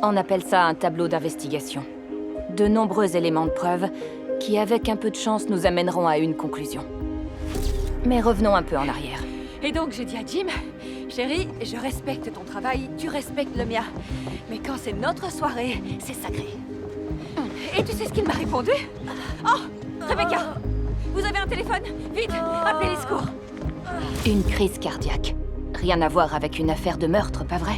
On appelle ça un tableau d'investigation. De nombreux éléments de preuve qui, avec un peu de chance, nous amèneront à une conclusion. Mais revenons un peu en arrière. Et donc j'ai dit à Jim, chérie, je respecte ton travail, tu respectes le mien. Mais quand c'est notre soirée, c'est sacré. Et tu sais ce qu'il m'a répondu? Oh, Rebecca, vous avez un téléphone? Vite, appelez les secours. Une crise cardiaque. Rien à voir avec une affaire de meurtre, pas vrai?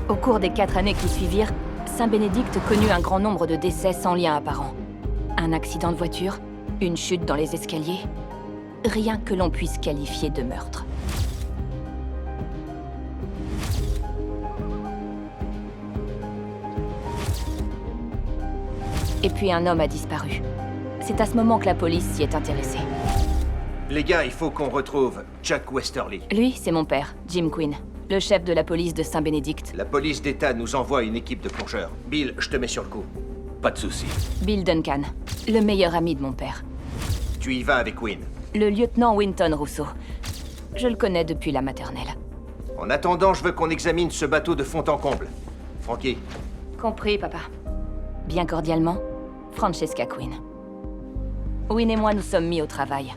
Au cours des 4 années qui suivirent, Saint-Bénédicte connut un grand nombre de décès sans lien apparent. Un accident de voiture, une chute dans les escaliers, rien que l'on puisse qualifier de meurtre. Et puis un homme a disparu. C'est à ce moment que la police s'y est intéressée. Les gars, il faut qu'on retrouve Chuck Westerly. Lui, c'est mon père, Jim Quinn, le chef de la police de Saint-Bénédicte. La police d'État nous envoie une équipe de plongeurs. Bill, je te mets sur le coup. Pas de souci. Bill Duncan, le meilleur ami de mon père. Tu y vas avec Wynne. Le lieutenant Winton Rousseau. Je le connais depuis la maternelle. En attendant, je veux qu'on examine ce bateau de fond en comble. Frankie, Compris, papa. Bien cordialement, Francesca Quinn. Wynne et moi nous sommes mis au travail.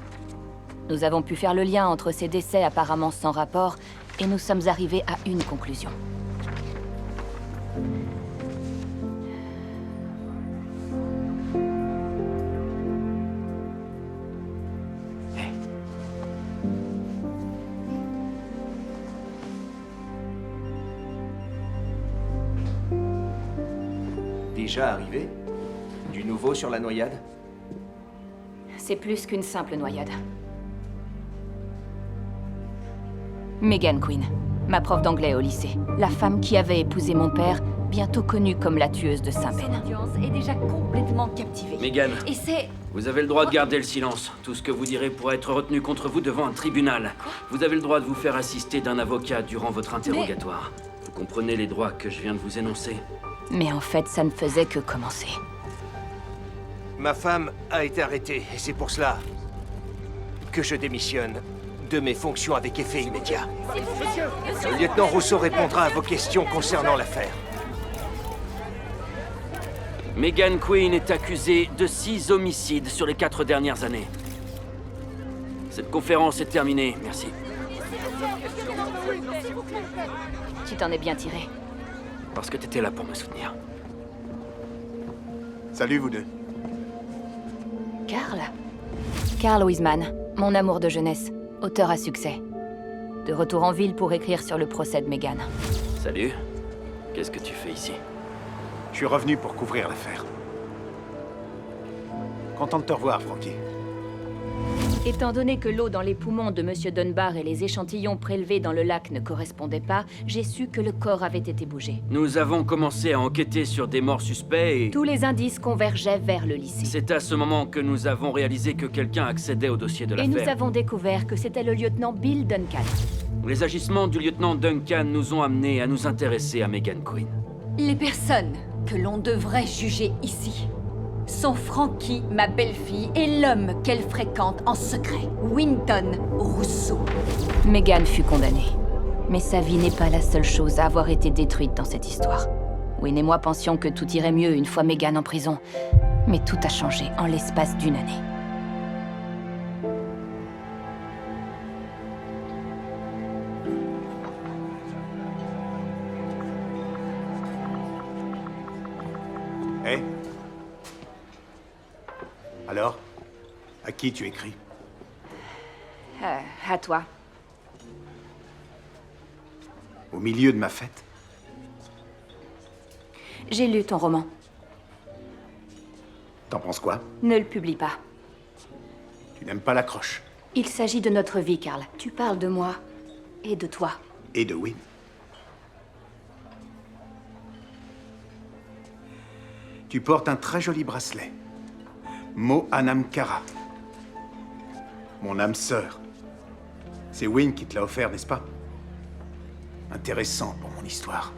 Nous avons pu faire le lien entre ces décès apparemment sans rapport et nous sommes arrivés à une conclusion. déjà arrivé? Du nouveau sur la noyade? C'est plus qu'une simple noyade. Megan Quinn, ma prof d'anglais au lycée. La femme qui avait épousé mon père, bientôt connue comme la tueuse de Saint-Ben. L'audience est déjà complètement captivée. Megan, Et c'est... vous avez le droit de garder le silence. Tout ce que vous direz pourra être retenu contre vous devant un tribunal. Vous avez le droit de vous faire assister d'un avocat durant votre interrogatoire. Vous comprenez les droits que je viens de vous énoncer? Mais en fait, ça ne faisait que commencer. Ma femme a été arrêtée, et c'est pour cela que je démissionne de mes fonctions avec effet immédiat. Le lieutenant Rousseau répondra à vos questions concernant l'affaire. Megan Quinn est accusée de 6 homicides sur les 4 dernières années. Cette conférence est terminée, merci. Tu t'en es bien tiré. Parce que t'étais là pour me soutenir. Salut, vous deux. Carl? Carl Wiseman, mon amour de jeunesse, auteur à succès. De retour en ville pour écrire sur le procès de Megan. Salut. Qu'est-ce que tu fais ici? Je suis revenu pour couvrir l'affaire. Content de te revoir, Frankie. Étant donné que l'eau dans les poumons de Monsieur Dunbar et les échantillons prélevés dans le lac ne correspondaient pas, j'ai su que le corps avait été bougé. Nous avons commencé à enquêter sur des morts suspects et... Tous les indices convergeaient vers le lycée. C'est à ce moment que nous avons réalisé que quelqu'un accédait au dossier de Et nous l'affaire. avons découvert que c'était le lieutenant Bill Duncan. Les agissements du lieutenant Duncan nous ont amenés à nous intéresser à Megan Quinn. Les personnes que l'on devrait juger ici sont Frankie, ma belle-fille, et l'homme qu'elle fréquente en secret, Winton Rousseau. Megan fut condamnée. Mais sa vie n'est pas la seule chose à avoir été détruite dans cette histoire. Wynne et moi pensions que tout irait mieux une fois Megan en prison. Mais tout a changé en l'espace d'une année. Hé? Alors? À qui tu écris? À toi. Au milieu de ma fête? J'ai lu ton roman. T'en penses quoi? Ne le publie pas. Tu n'aimes pas l'accroche. Il s'agit de notre vie, Carl. Tu parles de moi et de toi. Et de Wynne. Tu portes un très joli bracelet. Mo Anamkara. Mon âme sœur. C'est Wynne qui te l'a offert, n'est-ce pas? Intéressant pour mon histoire.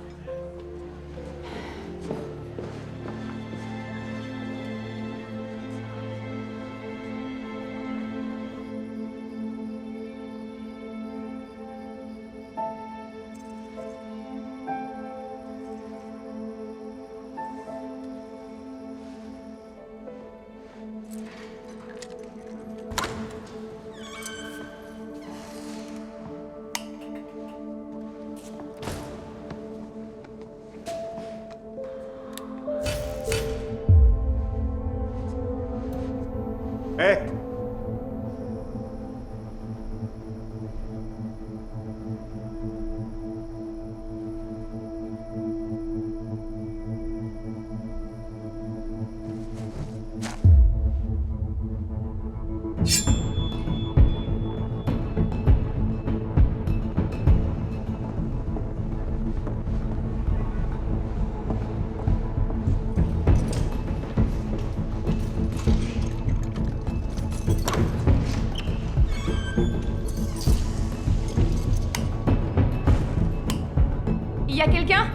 Y a quelqu'un?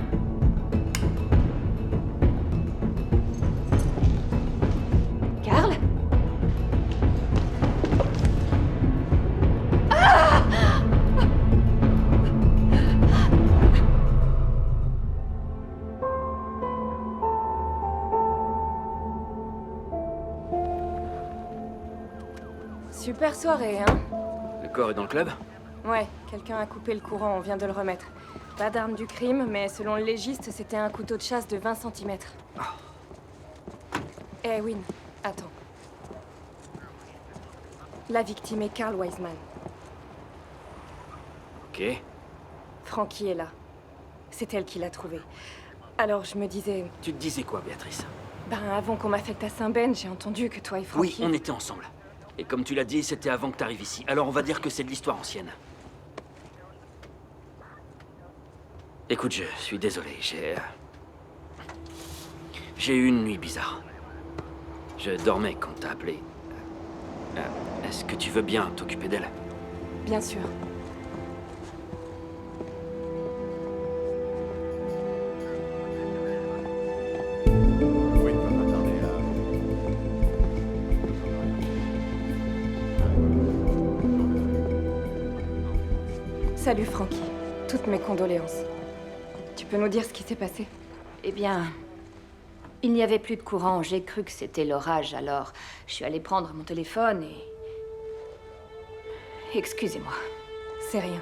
Carl? Super soirée, hein? Le corps est dans le club? Ouais, quelqu'un a coupé le courant, on vient de le remettre. Pas d'arme du crime, mais selon le légiste, c'était un couteau de chasse de 20 cm. Eh, Wynne, attends. La victime est Carl Wiseman. Ok. Frankie est là. C'est elle qui l'a trouvé. Alors je me disais... Tu te disais quoi, Béatrice? Ben, avant qu'on m'affecte à Saint-Ben, j'ai entendu que toi et Frankie... Oui, on était ensemble. Et comme tu l'as dit, c'était avant que t'arrives ici. Alors on va dire que c'est de l'histoire ancienne. Écoute, je suis désolé, j'ai eu une nuit bizarre. Je dormais quand t'as appelé. Est-ce que tu veux bien t'occuper d'elle? Bien sûr. Wayne va pas tarder à... Salut Frankie. Toutes mes condoléances. Tu peux nous dire ce qui s'est passé? Eh bien, il n'y avait plus de courant. J'ai cru que c'était l'orage, alors je suis allée prendre mon téléphone et... Excusez-moi. C'est rien.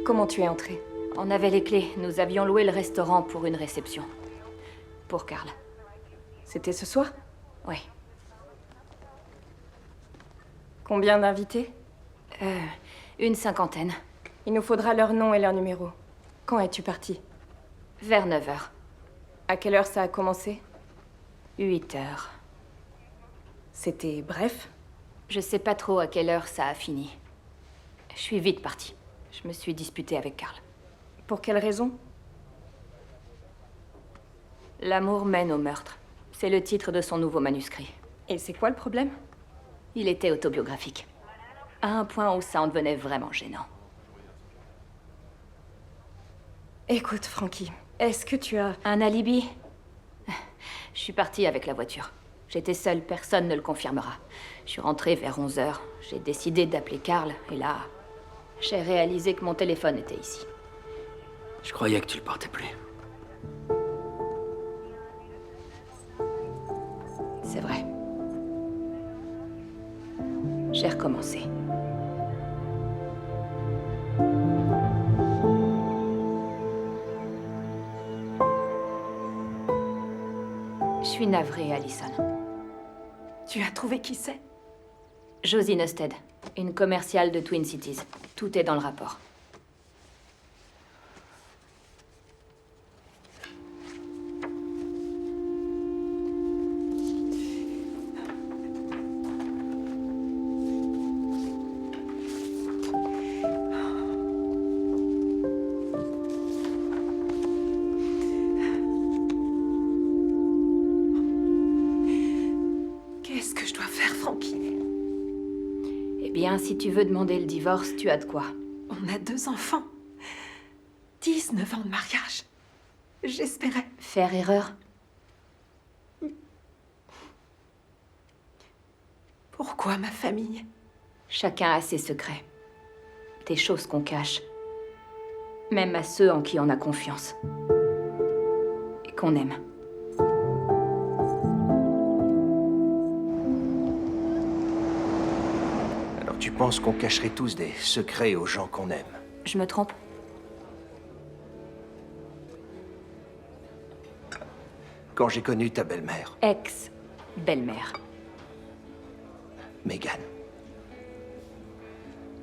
Comment tu es entrée? On avait les clés. Nous avions loué le restaurant pour une réception. Pour Carl. C'était ce soir? Oui. Combien d'invités? Une cinquantaine. Il nous faudra leur nom et leur numéro. Quand es-tu partie? Vers 9 heures. À quelle heure ça a commencé? 8 heures. C'était bref? Je sais pas trop à quelle heure ça a fini. Je suis vite partie. Je me suis disputée avec Carl. Pour quelle raison? L'amour mène au meurtre. C'est le titre de son nouveau manuscrit. Et c'est quoi le problème? Il était autobiographique. À un point où ça en devenait vraiment gênant. Écoute, Frankie, est-ce que tu as... Un alibi? Je suis partie avec la voiture. J'étais seule, personne ne le confirmera. Je suis rentrée vers 11 heures. J'ai décidé d'appeler Carl, et là, j'ai réalisé que mon téléphone était ici. Je croyais que tu le portais plus. C'est vrai. J'ai recommencé. Je suis navrée, Allison. Tu as trouvé qui c'est? Josie Nusted, une commerciale de Twin Cities. Tout est dans le rapport. Qu'est-ce que je dois faire, Frankie? Eh bien, si tu veux demander le divorce, tu as de quoi. On a 2 enfants. 19 ans de mariage. J'espérais. Faire erreur? Pourquoi ma famille? Chacun a ses secrets. Des choses qu'on cache. Même à ceux en qui on a confiance. Et qu'on aime. Alors tu penses qu'on cacherait tous des secrets aux gens qu'on aime? Je me trompe? Quand j'ai connu ta belle-mère, Ex-belle-mère. Megan.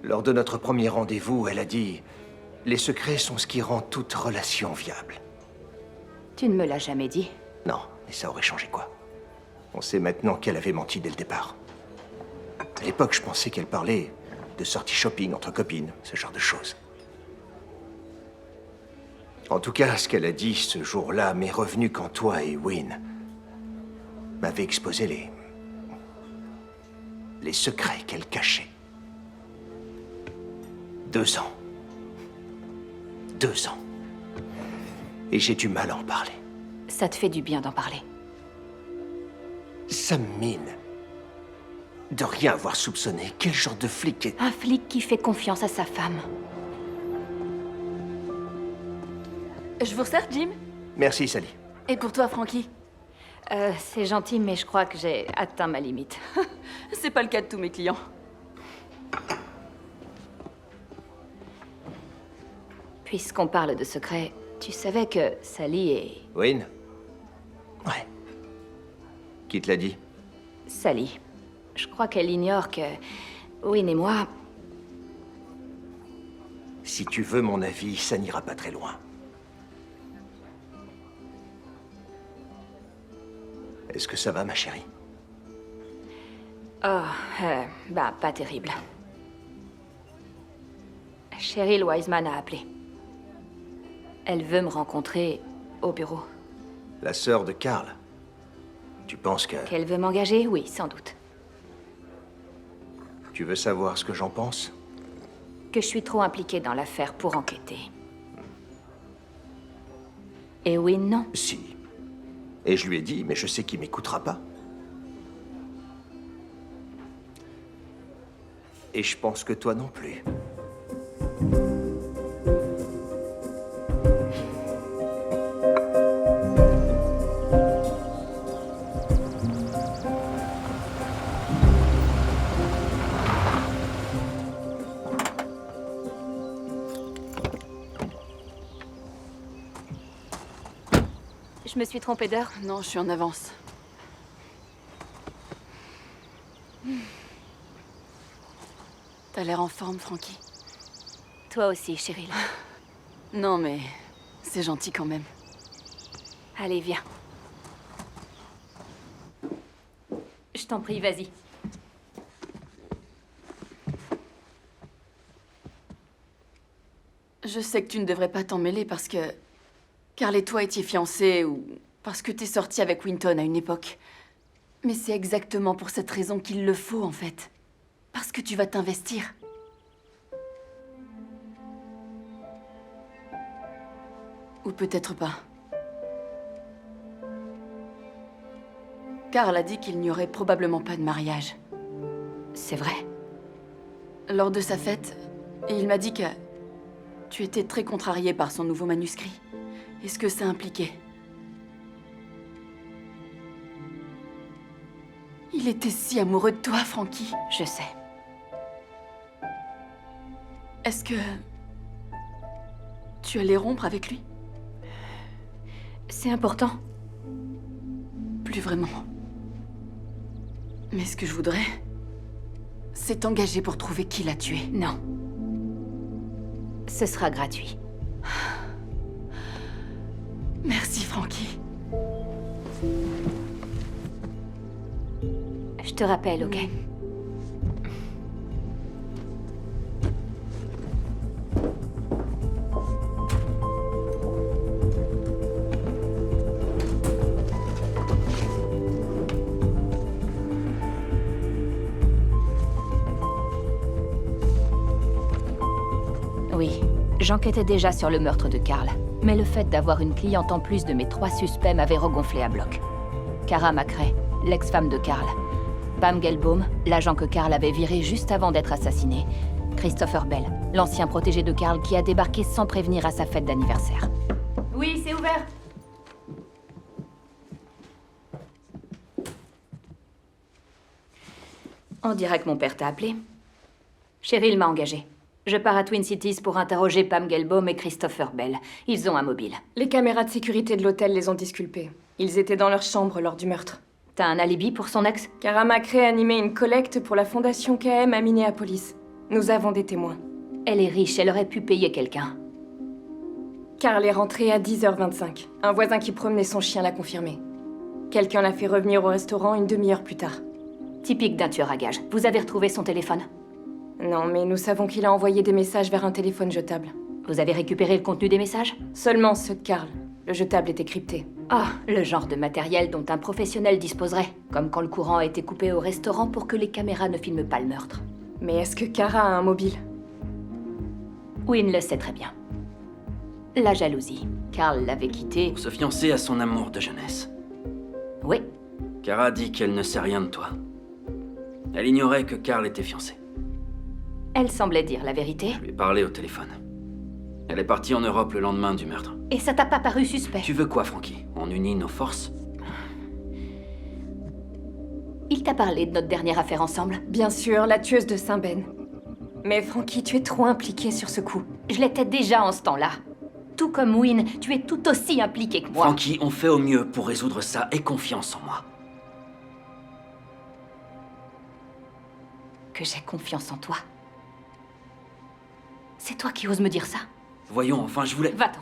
Lors de notre premier rendez-vous, elle a dit « Les secrets sont ce qui rend toute relation viable. Tu ne me l'as jamais dit. » Non, mais ça aurait changé quoi? On sait maintenant qu'elle avait menti dès le départ. À l'époque, je pensais qu'elle parlait de sorties shopping entre copines, ce genre de choses. En tout cas, ce qu'elle a dit ce jour-là m'est revenu quand toi et Wynne m'avez exposé les secrets qu'elle cachait. 2 ans. 2 ans. Et j'ai du mal à en parler. Ça te fait du bien d'en parler. Ça me mine. De rien avoir soupçonné. Quel genre de flic est... Un flic qui fait confiance à sa femme. Je vous sers, Jim? Merci, Sally. Et pour toi, Frankie? C'est gentil, mais je crois que j'ai atteint ma limite. C'est pas le cas de tous mes clients. Puisqu'on parle de secret, tu savais que Sally est... Wayne? Ouais. Qui te l'a dit? Sally. Je crois qu'elle ignore que... Wynne et moi... Si tu veux mon avis, ça n'ira pas très loin. Est-ce que ça va, ma chérie? Oh, pas terrible. Cheryl Wiseman a appelé. Elle veut me rencontrer au bureau. La sœur de Carl. Tu penses que... Qu'elle veut m'engager? Oui, sans doute. Tu veux savoir ce que j'en pense? Que je suis trop impliquée dans l'affaire pour enquêter. Et Wynne, non. Si. Et je lui ai dit, mais je sais qu'il m'écoutera pas. Et je pense que toi non plus. Je me suis trompée d'heure. Non, je suis en avance. T'as l'air en forme, Frankie. Toi aussi, Cheryl. Non, mais c'est gentil quand même. Allez, viens. Je t'en prie, vas-y. Je sais que tu ne devrais pas t'en mêler parce que... Carl et toi étiez fiancés ou parce que t'es sorti avec Winton à une époque. Mais c'est exactement pour cette raison qu'il le faut, en fait. Parce que tu vas t'investir. Ou peut-être pas. Carl a dit qu'il n'y aurait probablement pas de mariage. C'est vrai. Lors de sa fête, il m'a dit que tu étais très contrarié par son nouveau manuscrit. Et ce que ça impliquait. Il était si amoureux de toi, Frankie. Je sais. Est-ce que... tu allais rompre avec lui? C'est important. Plus vraiment. Mais ce que je voudrais, c'est t'engager pour trouver qui l'a tué. Non. Ce sera gratuit. Merci, Frankie. Je te rappelle, ok? Oui, j'enquêtais déjà sur le meurtre de Carl. Mais le fait d'avoir une cliente en plus de mes 3 suspects m'avait regonflé à bloc. Kara McRae, l'ex-femme de Carl. Pam Gelbaum, l'agent que Carl avait viré juste avant d'être assassiné. Christopher Bell, l'ancien protégé de Carl qui a débarqué sans prévenir à sa fête d'anniversaire. Oui, c'est ouvert. On dirait que mon père t'a appelé. Cheryl m'a engagée. Je pars à Twin Cities pour interroger Pam Gelbaum et Christopher Bell. Ils ont un mobile. Les caméras de sécurité de l'hôtel les ont disculpés. Ils étaient dans leur chambre lors du meurtre. T'as un alibi pour son ex? Kara McRae animait une collecte pour la fondation KM à Minneapolis. Nous avons des témoins. Elle est riche, elle aurait pu payer quelqu'un. Carl est rentré à 10h25. Un voisin qui promenait son chien l'a confirmé. Quelqu'un l'a fait revenir au restaurant une demi-heure plus tard. Typique d'un tueur à gages. Vous avez retrouvé son téléphone? Non, mais nous savons qu'il a envoyé des messages vers un téléphone jetable. Vous avez récupéré le contenu des messages? Seulement ceux de Carl. Le jetable était crypté. Ah, le genre de matériel dont un professionnel disposerait. Comme quand le courant a été coupé au restaurant pour que les caméras ne filment pas le meurtre. Mais est-ce que Kara a un mobile? Wynne le sait très bien. La jalousie. Carl l'avait quitté. Pour se fiancer à son amour de jeunesse. Oui, Kara dit qu'elle ne sait rien de toi. Elle ignorait que Carl était fiancé. elle semblait dire la vérité. Je lui ai parlé au téléphone. Elle est partie en Europe le lendemain du meurtre. Et ça t'a pas paru suspect? Tu veux quoi, Frankie? On unit nos forces? Il t'a parlé de notre dernière affaire ensemble? Bien sûr, la tueuse de Saint-Ben. Mais Frankie, tu es trop impliqué sur ce coup. Je l'étais déjà en ce temps-là. Tout comme Wynne, tu es tout aussi impliqué que moi. Frankie, on fait au mieux pour résoudre ça. Aie confiance en moi. Que j'ai confiance en toi. C'est toi qui oses me dire ça? Voyons, enfin, je voulais... Va-t'en.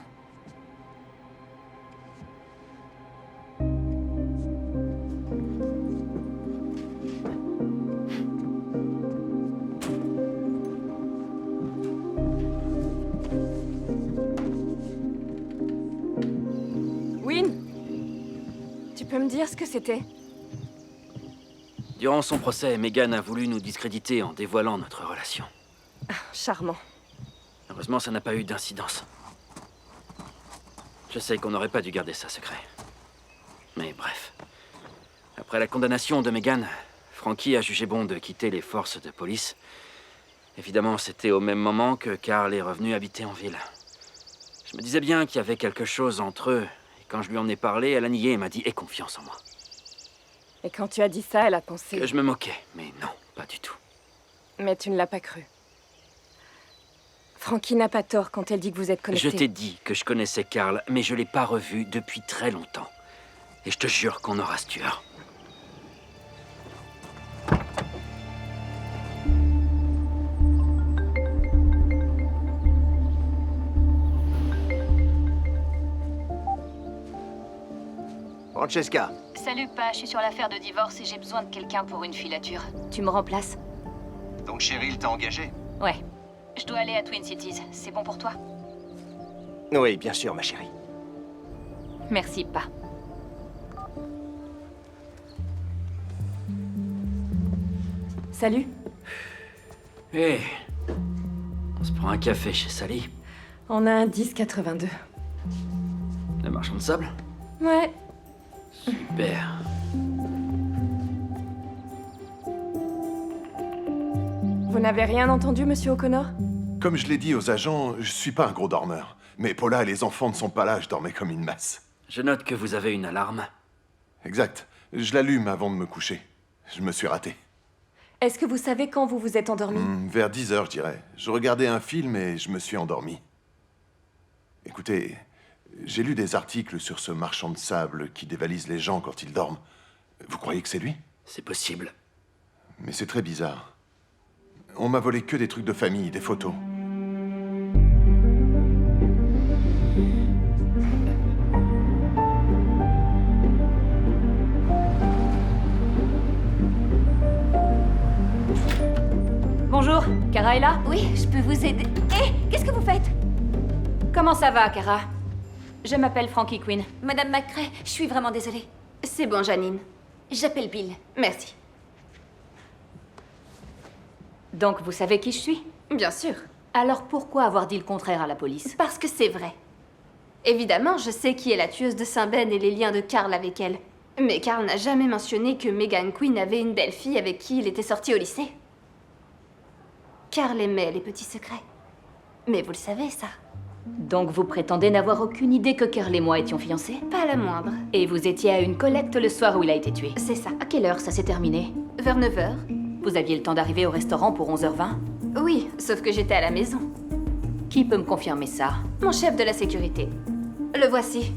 Wynne, tu peux me dire ce que c'était? Durant son procès, Megan a voulu nous discréditer en dévoilant notre relation. Charmant. Heureusement, ça n'a pas eu d'incidence. Je sais qu'on n'aurait pas dû garder ça secret. Mais bref. Après la condamnation de Megan, Frankie a jugé bon de quitter les forces de police. Évidemment, c'était au même moment que Carl est revenu habiter en ville. Je me disais bien qu'il y avait quelque chose entre eux. Et quand je lui en ai parlé, elle a nié et m'a dit « Aie confiance en moi ». Et quand tu as dit ça, elle a pensé... Que je me moquais, mais non, pas du tout. Mais tu ne l'as pas cru. Frankie n'a pas tort quand elle dit que vous êtes connectés. Je t'ai dit que je connaissais Carl, mais je l'ai pas revu depuis très longtemps. Et je te jure qu'on aura ce tueur. Francesca, Salut, Pa, je suis sur l'affaire de divorce et j'ai besoin de quelqu'un pour une filature. Tu me remplaces? donc Cheryl t'a engagé? Ouais. Je dois aller à Twin Cities. C'est bon pour toi? Oui, bien sûr, ma chérie. Merci, Pa. Salut. Hé, on se prend un café chez Sally, On a un 10,82. le marchand de sable. Ouais. Super. Vous n'avez rien entendu, monsieur O'Connor? Comme je l'ai dit aux agents, je suis pas un gros dormeur. Mais Paula et les enfants ne sont pas là, je dormais comme une masse. Je note que vous avez une alarme. Exact. Je l'allume avant de me coucher. Je me suis raté. Est-ce que vous savez quand vous vous êtes endormi? Vers 10 heures, je dirais. Je regardais un film et je me suis endormi. Écoutez, j'ai lu des articles sur ce marchand de sable qui dévalise les gens quand ils dorment. Vous croyez que c'est lui? C'est possible. Mais c'est très bizarre. On m'a volé que des trucs de famille, des photos. Bonjour, Kara est là? Oui, je peux vous aider. Hé, qu'est-ce que vous faites? Comment ça va, Kara? Je m'appelle Frankie Quinn. Madame McCrae, je suis vraiment désolée. C'est bon, Janine. J'appelle Bill. Merci. Donc vous savez qui je suis? Bien sûr. Alors pourquoi avoir dit le contraire à la police? Parce que c'est vrai. Évidemment, je sais qui est la tueuse de Saint-Ben et les liens de Carl avec elle. Mais Carl n'a jamais mentionné que Megan Quinn avait une belle-fille avec qui il était sorti au lycée. Carl aimait les petits secrets. Mais vous le savez, ça. Donc vous prétendez n'avoir aucune idée que Carl et moi étions fiancés? Pas la moindre. Et vous étiez à une collecte le soir où il a été tué? C'est ça. À quelle heure ça s'est terminé? Vers 9h. Vous aviez le temps d'arriver au restaurant pour 11h20? Oui, sauf que j'étais à la maison. Qui peut me confirmer ça? Mon chef de la sécurité. Le voici.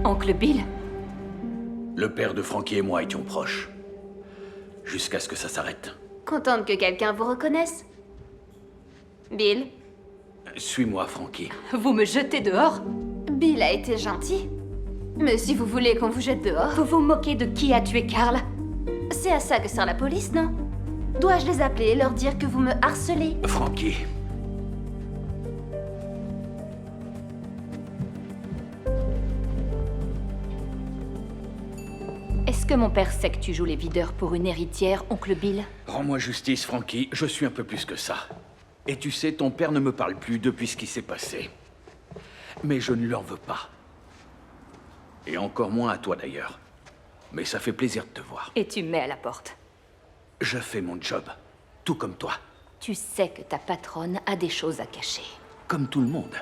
Oncle Bill? Le père de Frankie et moi étions proches. Jusqu'à ce que ça s'arrête. Contente que quelqu'un vous reconnaisse. Bill? Suis-moi, Frankie. Vous me jetez dehors? Bill a été gentil. Mais si vous voulez qu'on vous jette dehors, Vous vous moquez de qui a tué Carl? c'est à ça que sert la police, non? Dois-je les appeler et leur dire que vous me harcelez? Frankie. Est-ce que mon père sait que tu joues les videurs pour une héritière, oncle Bill? Rends-moi justice, Frankie. Je suis un peu plus que ça. Et tu sais, ton père ne me parle plus depuis ce qui s'est passé. Mais je ne lui en veux pas. Et encore moins à toi d'ailleurs. Mais ça fait plaisir de te voir. Et tu mets à la porte. Je fais mon job, tout comme toi, Tu sais que ta patronne a des choses à cacher. comme tout le monde.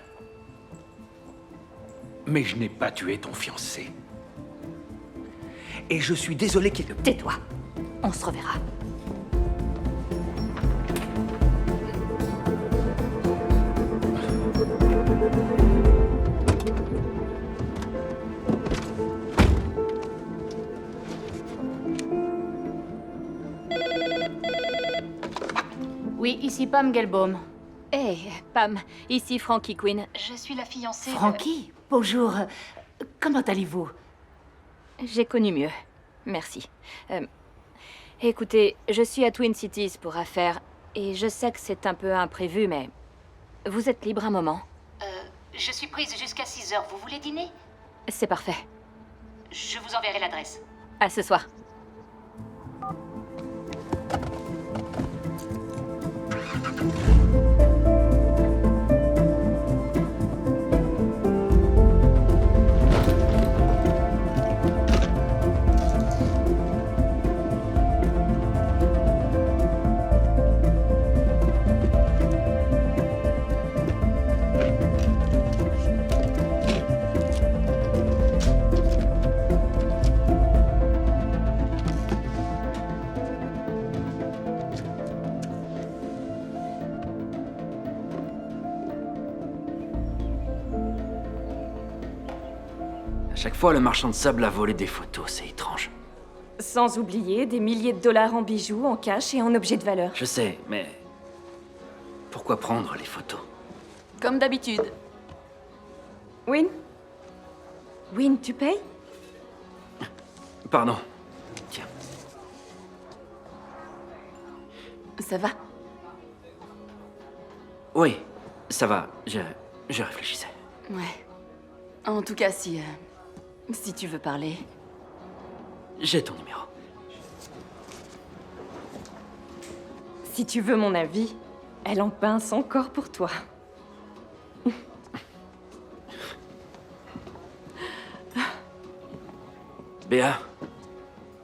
Mais je n'ai pas tué ton fiancé. Et je suis désolé qu'il... Tais-toi. On se reverra. Oui, ici Pam Gelbaum. Hé, Pam, ici Frankie Quinn. Je suis la fiancée Frankie, bonjour. Comment allez-vous? J'ai connu mieux. Merci. Écoutez, je suis à Twin Cities pour affaires, et je sais que c'est un peu imprévu, mais... Vous êtes libre un moment? Je suis prise jusqu'à 6 heures. Vous voulez dîner? C'est parfait. Je vous enverrai l'adresse. À ce soir. À chaque fois, le marchand de sable a volé des photos, c'est étrange. Sans oublier des milliers de dollars en bijoux, en cash et en objets de valeur. Je sais, mais... Pourquoi prendre les photos? Comme d'habitude. Win? Win, tu payes? Pardon. Tiens. Ça va? Oui, ça va. Je réfléchissais. Ouais. En tout cas, si tu veux parler. J'ai ton numéro. Si tu veux mon avis, elle en pince encore pour toi. Béa,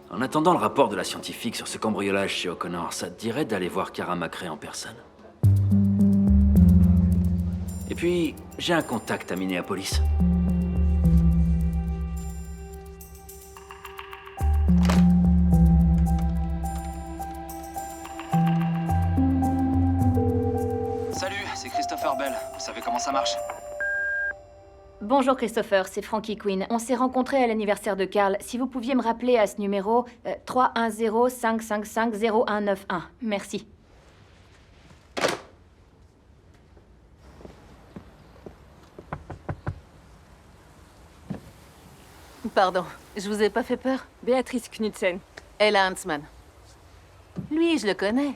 en attendant le rapport de la scientifique sur ce cambriolage chez O'Connor, ça te dirait d'aller voir Kara McRae en personne? Et puis, j'ai un contact à Minneapolis. Salut, c'est Christopher Bell. Vous savez comment ça marche? Bonjour Christopher, c'est Frankie Quinn. On s'est rencontrés à l'anniversaire de Carl. Si vous pouviez me rappeler à ce numéro, 310-555-0191. Merci. Pardon, je vous ai pas fait peur? Béatrice Knudsen. Ella Huntsman. Lui, je le connais.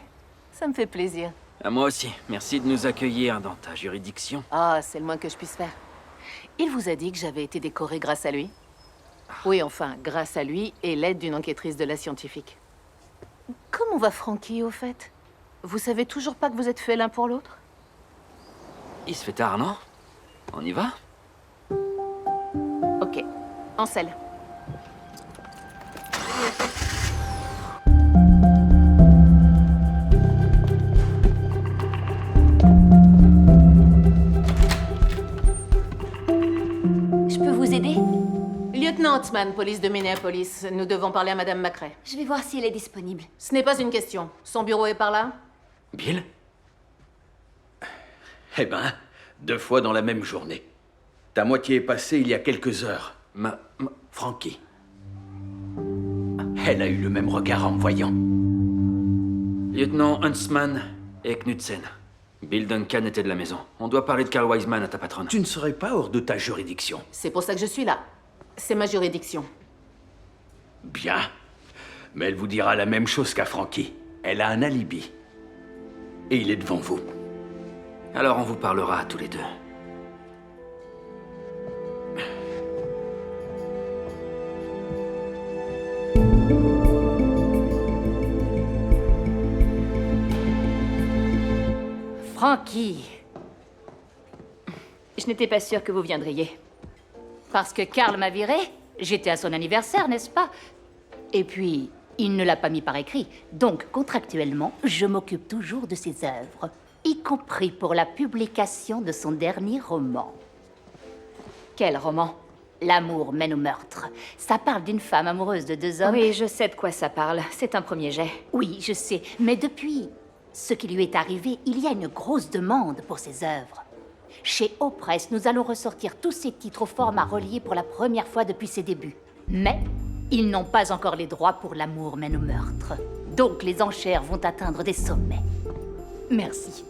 Ça me fait plaisir. À moi aussi. Merci de nous accueillir dans ta juridiction. Ah, c'est le moins que je puisse faire. Il vous a dit que j'avais été décorée grâce à lui? Oui, enfin, grâce à lui et l'aide d'une enquêtrice de la scientifique. Comment va Frankie, au fait? Vous savez toujours pas que vous êtes faits l'un pour l'autre? Il se fait tard, non? On y va? Ok. En selle. Je peux vous aider? Lieutenant Huntsman, police de Minneapolis. Nous devons parler à Madame McRae. Je vais voir si elle est disponible. Ce n'est pas une question. Son bureau est par là? Bill? Eh ben, 2 fois dans la même journée. Ta moitié est passée il y a quelques heures. Frankie. Elle a eu le même regard en me voyant. Lieutenant Huntsman et Knudsen. Bill Duncan était de la maison. On doit parler de Carl Wiseman à ta patronne. Tu ne serais pas hors de ta juridiction. C'est pour ça que je suis là. C'est ma juridiction. Bien. Mais elle vous dira la même chose qu'à Frankie. Elle a un alibi. Et il est devant vous. Alors on vous parlera à tous les deux. Frankie, Je n'étais pas sûre que vous viendriez. parce que Karl m'a viré, j'étais à son anniversaire, n'est-ce pas? Et puis, il ne l'a pas mis par écrit. Donc, contractuellement, je m'occupe toujours de ses œuvres, y compris pour la publication de son dernier roman. Quel roman? L'amour mène au meurtre. Ça parle d'une femme amoureuse de deux hommes. Oui, je sais de quoi ça parle. C'est un premier jet. Oui, je sais. Mais depuis ce qui lui est arrivé, il y a une grosse demande pour ses œuvres. Chez Opress, nous allons ressortir tous ses titres au format relié pour la première fois depuis ses débuts. Mais ils n'ont pas encore les droits pour L'amour mène au meurtre. Donc les enchères vont atteindre des sommets. Merci.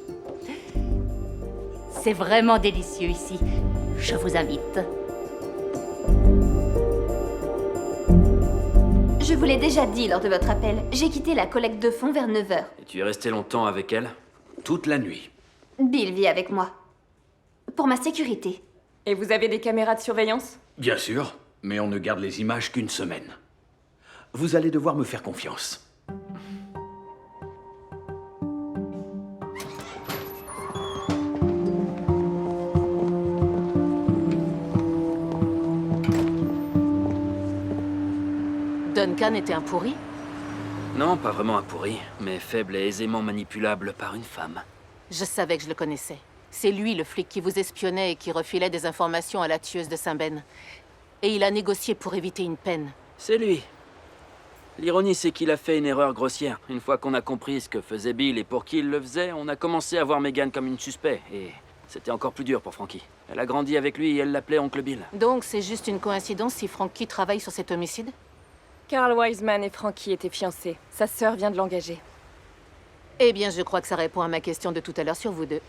C'est vraiment délicieux ici. Je vous invite. Je vous l'ai déjà dit lors de votre appel. J'ai quitté la collecte de fonds vers 9h. Et tu es resté longtemps avec elle? Toute la nuit. Bill vit avec moi. Pour ma sécurité. Et vous avez des caméras de surveillance? Bien sûr, mais on ne garde les images qu'une semaine. Vous allez devoir me faire confiance. Duncan était un pourri? Non, pas vraiment un pourri, mais faible et aisément manipulable par une femme. Je savais que je le connaissais. C'est lui le flic qui vous espionnait et qui refilait des informations à la tueuse de Saint-Ben. Et il a négocié pour éviter une peine. C'est lui. L'ironie, c'est qu'il a fait une erreur grossière. Une fois qu'on a compris ce que faisait Bill et pour qui il le faisait, on a commencé à voir Megan comme une suspecte. Et c'était encore plus dur pour Frankie. Elle a grandi avec lui et elle l'appelait Oncle Bill. Donc c'est juste une coïncidence si Frankie travaille sur cet homicide? Carl Wiseman et Frankie étaient fiancés. Sa sœur vient de l'engager. Eh bien, je crois que ça répond à ma question de tout à l'heure sur vous deux.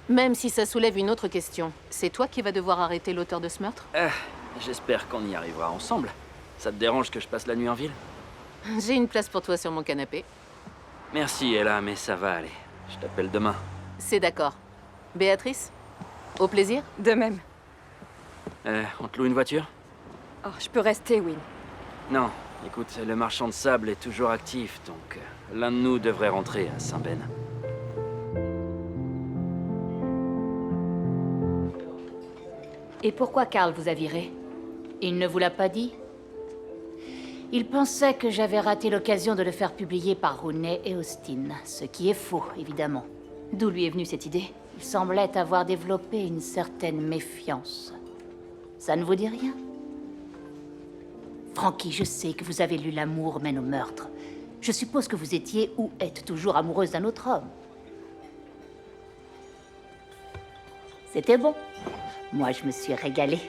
Même si ça soulève une autre question. C'est toi qui vas devoir arrêter l'auteur de ce meurtre? J'espère qu'on y arrivera ensemble. Ça te dérange que je passe la nuit en ville? J'ai une place pour toi sur mon canapé. Merci, Ella, mais ça va aller. Je t'appelle demain. C'est d'accord. Béatrice? Au plaisir? De même. On te loue une voiture? Oh, je peux rester, Will. Non. Écoute, le marchand de sable est toujours actif, donc l'un de nous devrait rentrer à Saint-Ben. Et pourquoi Karl vous a viré? Il ne vous l'a pas dit? Il pensait que j'avais raté l'occasion de le faire publier par Rooney et Austin, ce qui est faux, évidemment. D'où lui est venue cette idée? Il semblait avoir développé une certaine méfiance. Ça ne vous dit rien? Frankie, je sais que vous avez lu L'amour mène au meurtre. Je suppose que vous étiez ou êtes toujours amoureuse d'un autre homme. C'était bon. Moi, je me suis régalée.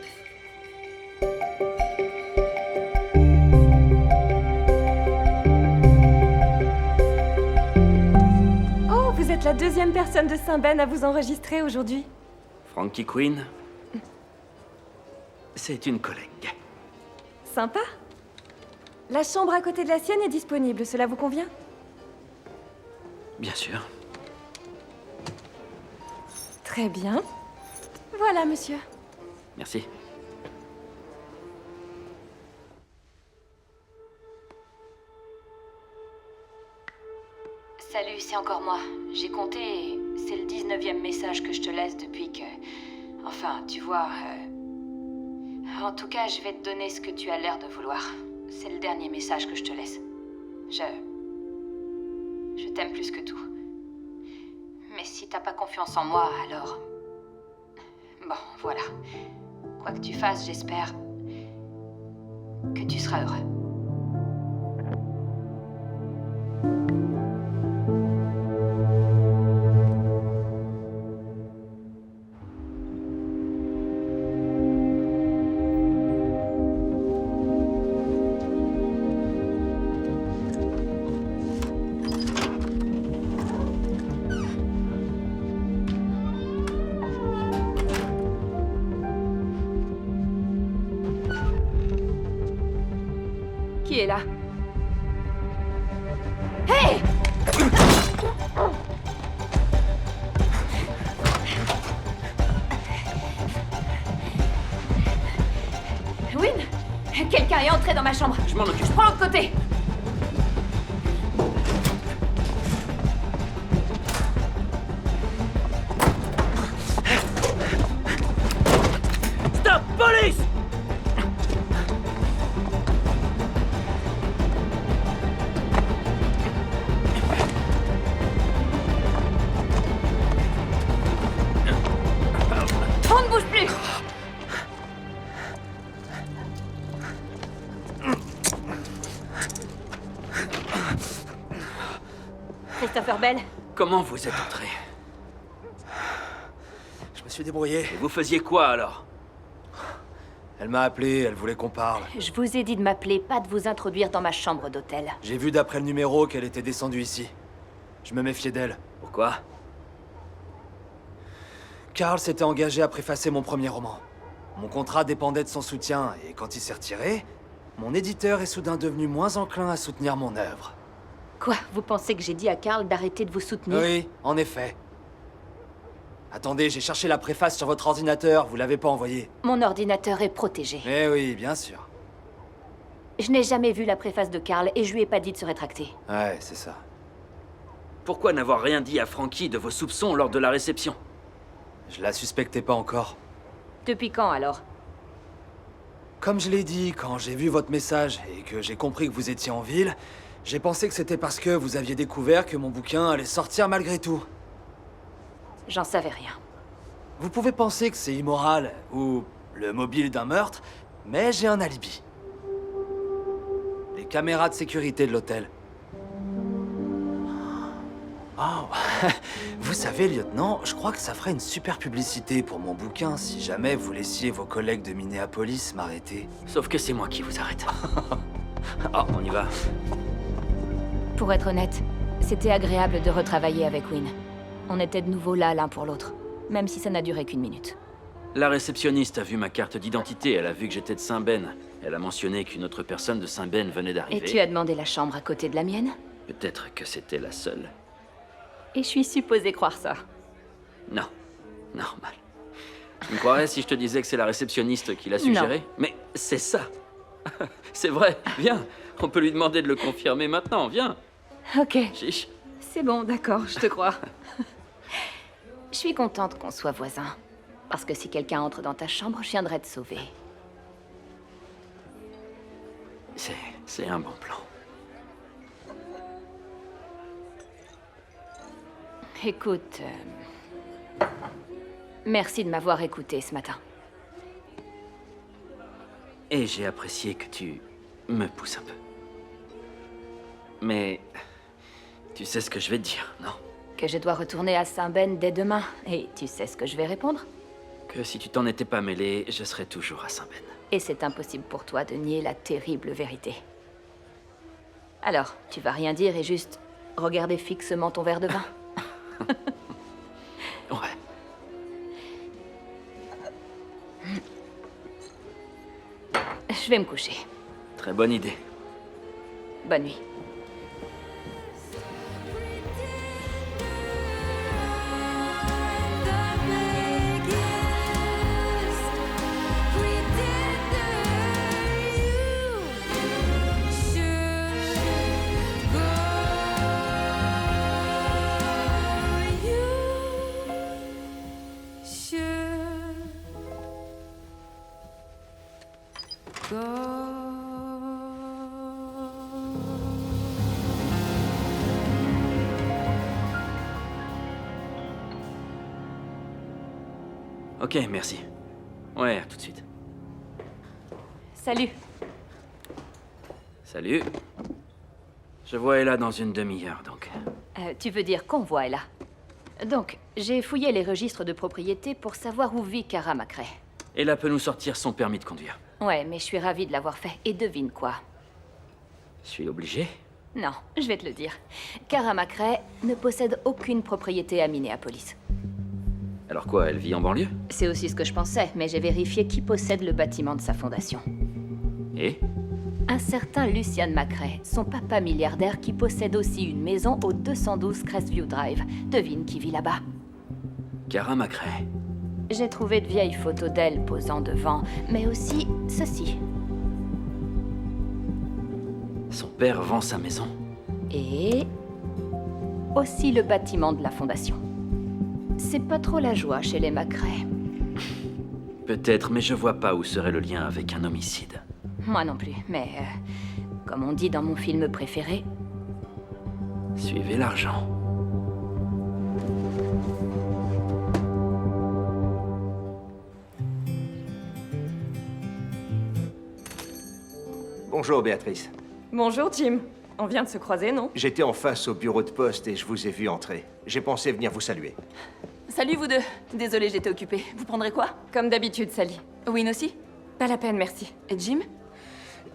Oh, vous êtes la deuxième personne de Saint-Ben à vous enregistrer aujourd'hui. Frankie Quinn, c'est une collègue. Sympa. La chambre à côté de la sienne est disponible, cela vous convient? Bien sûr. Très bien. Voilà, monsieur. Merci. Salut, c'est encore moi. J'ai compté et c'est le 19e message que je te laisse depuis que... Enfin, tu vois... En tout cas, je vais te donner ce que tu as l'air de vouloir. C'est le dernier message que je te laisse. Je t'aime plus que tout. Mais si t'as pas confiance en moi, alors... Bon, voilà. Quoi que tu fasses, j'espère que tu seras heureux. Qui est là? Hey! Wynne? Quelqu'un est entré dans ma chambre. Je m'en occupe. Je prends l'autre côté. Police! On ne bouge plus! Christopher Bell? Comment vous êtes entré? Je me suis débrouillé. Et vous faisiez quoi alors? Elle m'a appelé, elle voulait qu'on parle. Je vous ai dit de m'appeler, pas de vous introduire dans ma chambre d'hôtel. J'ai vu d'après le numéro qu'elle était descendue ici. Je me méfiais d'elle. Pourquoi? Carl s'était engagé à préfacer mon premier roman. Mon contrat dépendait de son soutien, et quand il s'est retiré, mon éditeur est soudain devenu moins enclin à soutenir mon œuvre. Quoi? Vous pensez que j'ai dit à Carl d'arrêter de vous soutenir? Oui, en effet. Attendez, j'ai cherché la préface sur votre ordinateur, vous l'avez pas envoyée. Mon ordinateur est protégé. Eh oui, bien sûr. Je n'ai jamais vu la préface de Carl et je lui ai pas dit de se rétracter. Ouais, c'est ça. Pourquoi n'avoir rien dit à Frankie de vos soupçons lors de la réception? Je la suspectais pas encore. Depuis quand alors? Comme je l'ai dit, quand j'ai vu votre message et que j'ai compris que vous étiez en ville, j'ai pensé que c'était parce que vous aviez découvert que mon bouquin allait sortir malgré tout. J'en savais rien. Vous pouvez penser que c'est immoral ou le mobile d'un meurtre, mais j'ai un alibi. Les caméras de sécurité de l'hôtel. Oh, vous savez, lieutenant, je crois que ça ferait une super publicité pour mon bouquin si jamais vous laissiez vos collègues de Minneapolis m'arrêter. Sauf que c'est moi qui vous arrête. Oh, on y va. Pour être honnête, c'était agréable de retravailler avec Wynne. On était de nouveau là l'un pour l'autre, même si ça n'a duré qu'une minute. La réceptionniste a vu ma carte d'identité, elle a vu que j'étais de Saint-Ben. Elle a mentionné qu'une autre personne de Saint-Ben venait d'arriver. Et tu as demandé la chambre à côté de la mienne? Peut-être que c'était la seule. Et je suis supposée croire ça. Non, normal. Tu me croirais si je te disais que c'est la réceptionniste qui l'a suggéré? Non. Mais c'est ça. C'est vrai, viens. On peut lui demander de le confirmer maintenant, viens. Ok. Chiche. C'est bon, d'accord, je te crois. Je suis contente qu'on soit voisins. Parce que si quelqu'un entre dans ta chambre, je viendrai te sauver. C'est un bon plan. Écoute, merci de m'avoir écouté ce matin. Et j'ai apprécié que tu me pousses un peu. Mais tu sais ce que je vais te dire, non? Que je dois retourner à Saint-Ben dès demain. Et tu sais ce que je vais répondre? Que si tu t'en étais pas mêlé, je serais toujours à Saint-Ben. Et c'est impossible pour toi de nier la terrible vérité. Alors, tu vas rien dire et juste regarder fixement ton verre de vin? Ouais. Je vais me coucher. Très bonne idée. Bonne nuit. Ok, merci. Ouais, à tout de suite. Salut. Salut. Je vois Ella dans une demi-heure, donc. Tu veux dire qu'on voit là. Donc, j'ai fouillé les registres de propriété pour savoir où vit Cara McRae. Ella peut nous sortir son permis de conduire. Ouais, mais je suis ravie de l'avoir fait. Et devine quoi? Je suis obligé? Non, je vais te le dire. Cara McRae ne possède aucune propriété à Minneapolis. Alors quoi, elle vit en banlieue? C'est aussi ce que je pensais, mais j'ai vérifié qui possède le bâtiment de sa fondation. Et? Un certain Lucian McRae, son papa milliardaire qui possède aussi une maison au 212 Crestview Drive. Devine qui vit là-bas. Cara McRae. J'ai trouvé de vieilles photos d'elle posant devant, mais aussi ceci. Son père vend sa maison. Et aussi le bâtiment de la fondation. C'est pas trop la joie chez les McRae. Peut-être, mais je vois pas où serait le lien avec un homicide. Moi non plus, mais... comme on dit dans mon film préféré... Suivez l'argent. Bonjour, Béatrice. Bonjour, Jim. On vient de se croiser, non? J'étais en face au bureau de poste et je vous ai vu entrer. J'ai pensé venir vous saluer. Salut vous deux. Désolée, j'étais occupée. Vous prendrez quoi? Comme d'habitude, Sally. Win aussi? Pas la peine, merci. Et Jim?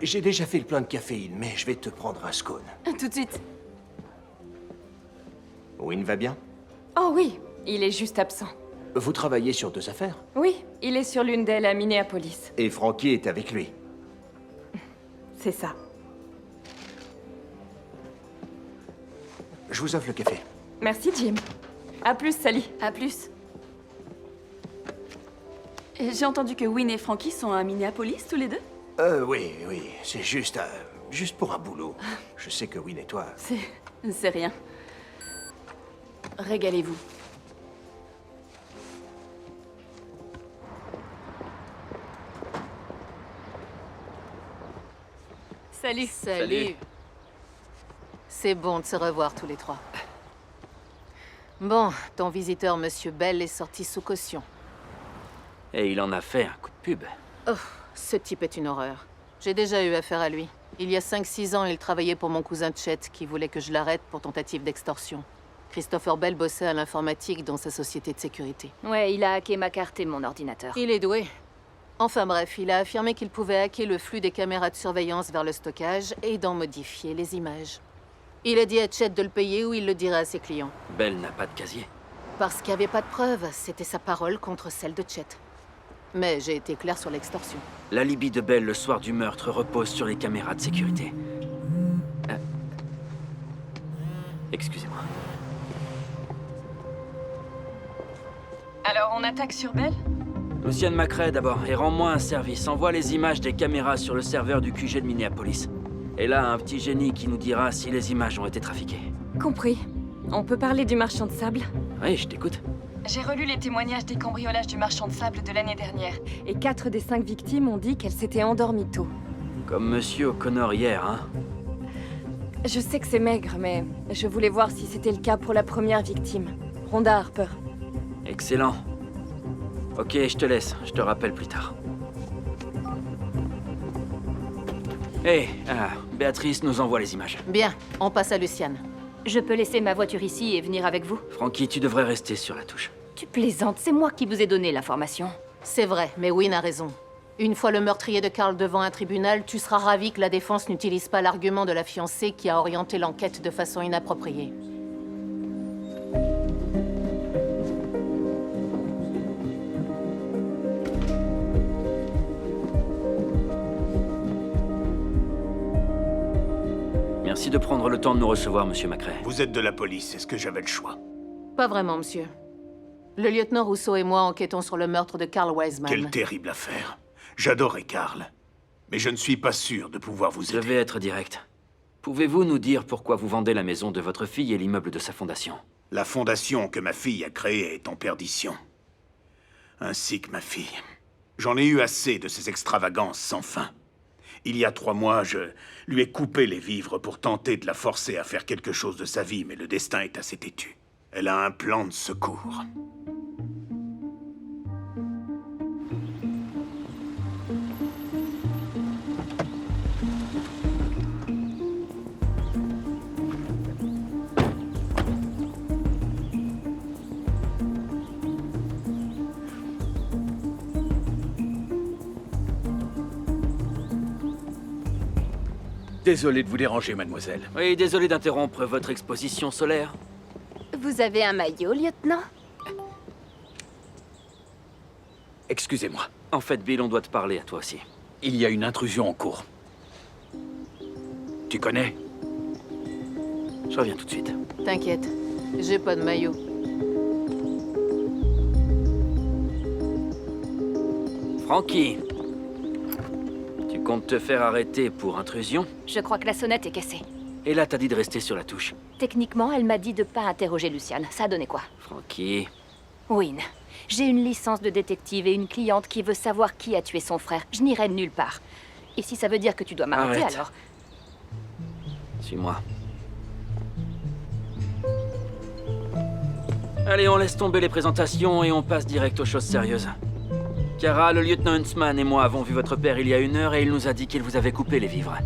J'ai déjà fait le plein de caféine, mais je vais te prendre un scone. Tout de suite. Win va bien? Oh oui, il est juste absent. Vous travaillez sur 2 affaires? Oui, il est sur l'une d'elles à Minneapolis. Et Frankie est avec lui. C'est ça. Je vous offre le café. Merci, Jim. À plus, Sally. À plus. J'ai entendu que Win et Frankie sont à Minneapolis, tous les deux? Oui, c'est juste pour un boulot. Je sais que Win et toi... C'est rien. Régalez-vous. Salut. Salut. C'est bon de se revoir tous les trois. Bon, ton visiteur, Monsieur Bell, est sorti sous caution. Et il en a fait un coup de pub. Oh, ce type est une horreur. J'ai déjà eu affaire à lui. Il y a 5-6 ans, il travaillait pour mon cousin Chet, qui voulait que je l'arrête pour tentative d'extorsion. Christopher Bell bossait à l'informatique dans sa société de sécurité. Ouais, il a hacké ma carte et mon ordinateur. Il est doué. Enfin bref, il a affirmé qu'il pouvait hacker le flux des caméras de surveillance vers le stockage et d'en modifier les images. Il a dit à Chet de le payer ou il le dirait à ses clients. Bell n'a pas de casier. Parce qu'il n'y avait pas de preuves, c'était sa parole contre celle de Chet. Mais j'ai été clair sur l'extorsion. L'alibi de Bell le soir du meurtre repose sur les caméras de sécurité. Excusez-moi. Alors, on attaque sur Bell? Luciane McRae d'abord, et rends-moi un service. Envoie les images des caméras sur le serveur du QG de Minneapolis. Et là, un petit génie qui nous dira si les images ont été trafiquées. Compris. On peut parler du marchand de sable? Oui, je t'écoute. J'ai relu les témoignages des cambriolages du marchand de sable de l'année dernière. Et 4 des 5 victimes ont dit qu'elles s'étaient endormies tôt. Comme Monsieur O'Connor hier, hein? Je sais que c'est maigre, mais je voulais voir si c'était le cas pour la première victime, Rhonda Harper. Excellent. Ok, je te laisse. Je te rappelle plus tard. Hé, Béatrice nous envoie les images. Bien, on passe à Luciane. Je peux laisser ma voiture ici et venir avec vous? Frankie, tu devrais rester sur la touche. Tu plaisantes, c'est moi qui vous ai donné l'information. C'est vrai, mais Win a raison. Une fois le meurtrier de Carl devant un tribunal, tu seras ravi que la défense n'utilise pas l'argument de la fiancée qui a orienté l'enquête de façon inappropriée. Merci de prendre le temps de nous recevoir, Monsieur McRae. Vous êtes de la police, est-ce que j'avais le choix? Pas vraiment, monsieur. Le lieutenant Rousseau et moi enquêtons sur le meurtre de Carl Wiseman. Quelle terrible affaire. J'adorais Carl. Mais je ne suis pas sûr de pouvoir vous aider. Je vais être direct. Pouvez-vous nous dire pourquoi vous vendez la maison de votre fille et l'immeuble de sa fondation? La fondation que ma fille a créée est en perdition. Ainsi que ma fille. J'en ai eu assez de ces extravagances sans fin. Il y a 3 mois, je lui ai coupé les vivres pour tenter de la forcer à faire quelque chose de sa vie, mais le destin est assez têtu. Elle a un plan de secours. Désolé de vous déranger, mademoiselle. Oui, désolé d'interrompre votre exposition solaire. Vous avez un maillot, lieutenant? Excusez-moi. En fait, Bill, on doit te parler à toi aussi. Il y a une intrusion en cours. Tu connais? Je reviens tout de suite. T'inquiète, j'ai pas de maillot. Frankie, tu comptes te faire arrêter pour intrusion? Je crois que la sonnette est cassée. Et là, t'as dit de rester sur la touche. Techniquement, elle m'a dit de pas interroger Luciane. Ça a donné quoi? Frankie, Wynne, j'ai une licence de détective et une cliente qui veut savoir qui a tué son frère. Je n'irai nulle part. Et si ça veut dire que tu dois m'arrêter, Arrête. alors... Suis-moi. Allez, on laisse tomber les présentations et on passe direct aux choses sérieuses. Kara, le lieutenant Huntsman et moi avons vu votre père il y a 1 heure et il nous a dit qu'il vous avait coupé les vivres.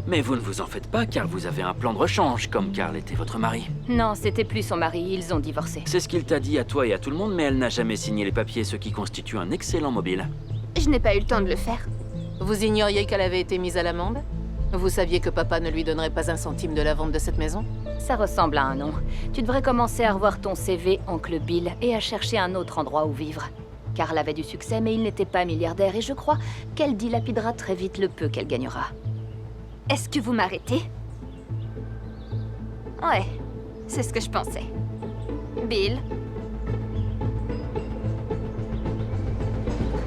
Mais vous ne vous en faites pas car vous avez un plan de rechange, comme Carl était votre mari. Non, c'était plus son mari, ils ont divorcé. C'est ce qu'il t'a dit à toi et à tout le monde, mais elle n'a jamais signé les papiers, ce qui constitue un excellent mobile. Je n'ai pas eu le temps de le faire. Vous ignoriez qu'elle avait été mise à l'amende? Vous saviez que papa ne lui donnerait pas un centime de la vente de cette maison? Ça ressemble à un nom. Tu devrais commencer à revoir ton CV, oncle Bill, et à chercher un autre endroit où vivre. Carl avait du succès, mais il n'était pas milliardaire, et je crois qu'elle dilapidera très vite le peu qu'elle gagnera. Est-ce que vous m'arrêtez? Ouais, c'est ce que je pensais. Bill?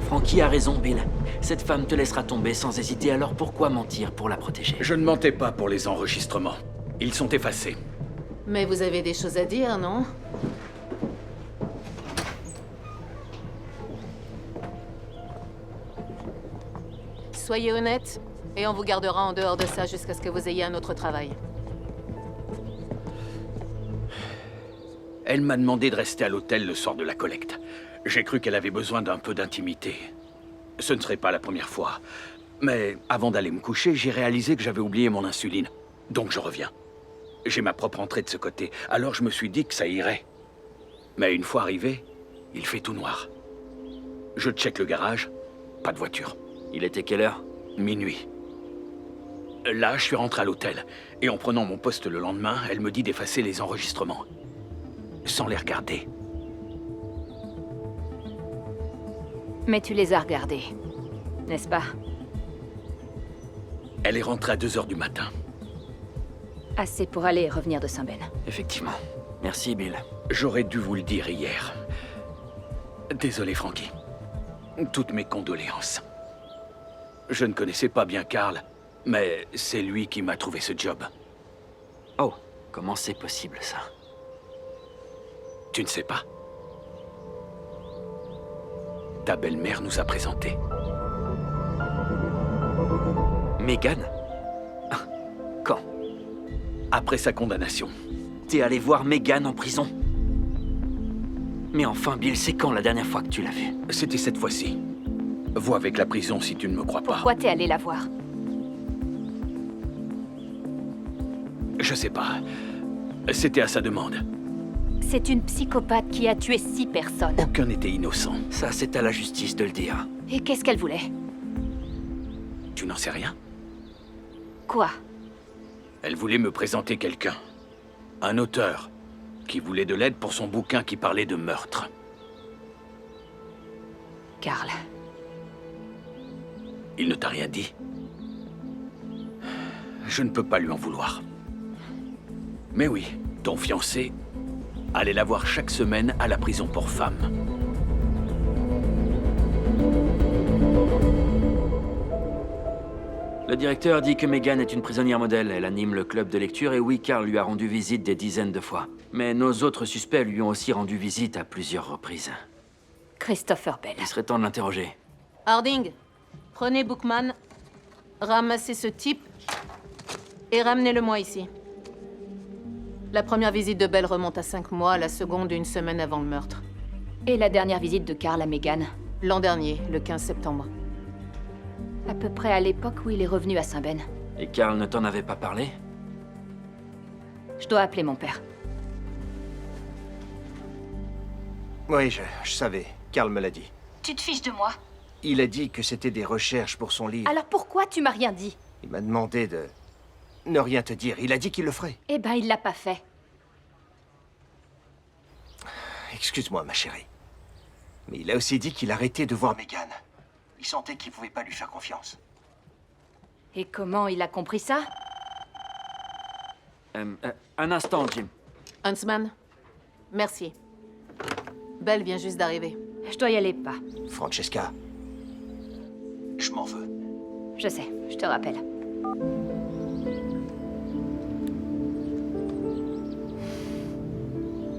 Frankie a raison, Bill. Cette femme te laissera tomber sans hésiter, alors pourquoi mentir pour la protéger? Je ne mentais pas pour les enregistrements. Ils sont effacés. Mais vous avez des choses à dire, non? Soyez honnête, et on vous gardera en dehors de ça jusqu'à ce que vous ayez un autre travail. Elle m'a demandé de rester à l'hôtel le soir de la collecte. J'ai cru qu'elle avait besoin d'un peu d'intimité. Ce ne serait pas la première fois. Mais avant d'aller me coucher, j'ai réalisé que j'avais oublié mon insuline. Donc je reviens. J'ai ma propre entrée de ce côté, alors je me suis dit que ça irait. Mais une fois arrivé, il fait tout noir. Je check le garage, pas de voiture. Il était quelle heure? Minuit. Là, je suis rentré à l'hôtel, et en prenant mon poste le lendemain, elle me dit d'effacer les enregistrements. Sans les regarder. Mais tu les as regardés, n'est-ce pas? Elle est rentrée à 2 heures du matin. Assez pour aller et revenir de Saint-Ben. Effectivement. Merci, Bill. J'aurais dû vous le dire hier. Désolé, Frankie. Toutes mes condoléances. Je ne connaissais pas bien Carl, mais c'est lui qui m'a trouvé ce job. Oh, comment c'est possible, ça? Tu ne sais pas? Ta belle-mère nous a présentés. Megan? Quand? Après sa condamnation. T'es allé voir Megan en prison? Mais enfin, Bill, c'est quand la dernière fois que tu l'as vue? C'était cette fois-ci. Vois avec la prison si tu ne me crois pas. Pourquoi t'es allé la voir? Je sais pas. C'était à sa demande. C'est une psychopathe qui a tué 6 personnes. Aucun n'était innocent. Ça, c'est à la justice de le dire. Et qu'est-ce qu'elle voulait? Tu n'en sais rien? Quoi? Elle voulait me présenter quelqu'un. Un auteur. Qui voulait de l'aide pour son bouquin qui parlait de meurtre. Carl. Il ne t'a rien dit? Je ne peux pas lui en vouloir. Mais oui, ton fiancé allait la voir chaque semaine à la prison pour femmes. Le directeur dit que Megan est une prisonnière modèle. Elle anime le club de lecture et oui, Carl lui a rendu visite des dizaines de fois. Mais nos autres suspects lui ont aussi rendu visite à plusieurs reprises. Christopher Bell. Il serait temps de l'interroger. Harding, prenez Bookman, ramassez ce type et ramenez-le-moi ici. La première visite de Bell remonte à 5 mois, la seconde 1 semaine avant le meurtre. Et la dernière visite de Carl à Megan? L'an dernier, le 15 septembre. À peu près à l'époque où il est revenu à Saint-Ben. Et Carl ne t'en avait pas parlé? Je dois appeler mon père. Oui, je savais. Carl me l'a dit. Tu te fiches de moi? Il a dit que c'était des recherches pour son livre. Alors pourquoi tu m'as rien dit? Il m'a demandé de ne rien te dire. Il a dit qu'il le ferait. Eh ben, il l'a pas fait. Excuse-moi, ma chérie. Mais il a aussi dit qu'il arrêtait de voir Megan. Il sentait qu'il pouvait pas lui faire confiance. Et comment il a compris ça? Un instant, Jim. Huntsman, merci. Belle vient juste d'arriver. Je dois y aller, pas. Francesca, je m'en veux. Je sais, je te rappelle.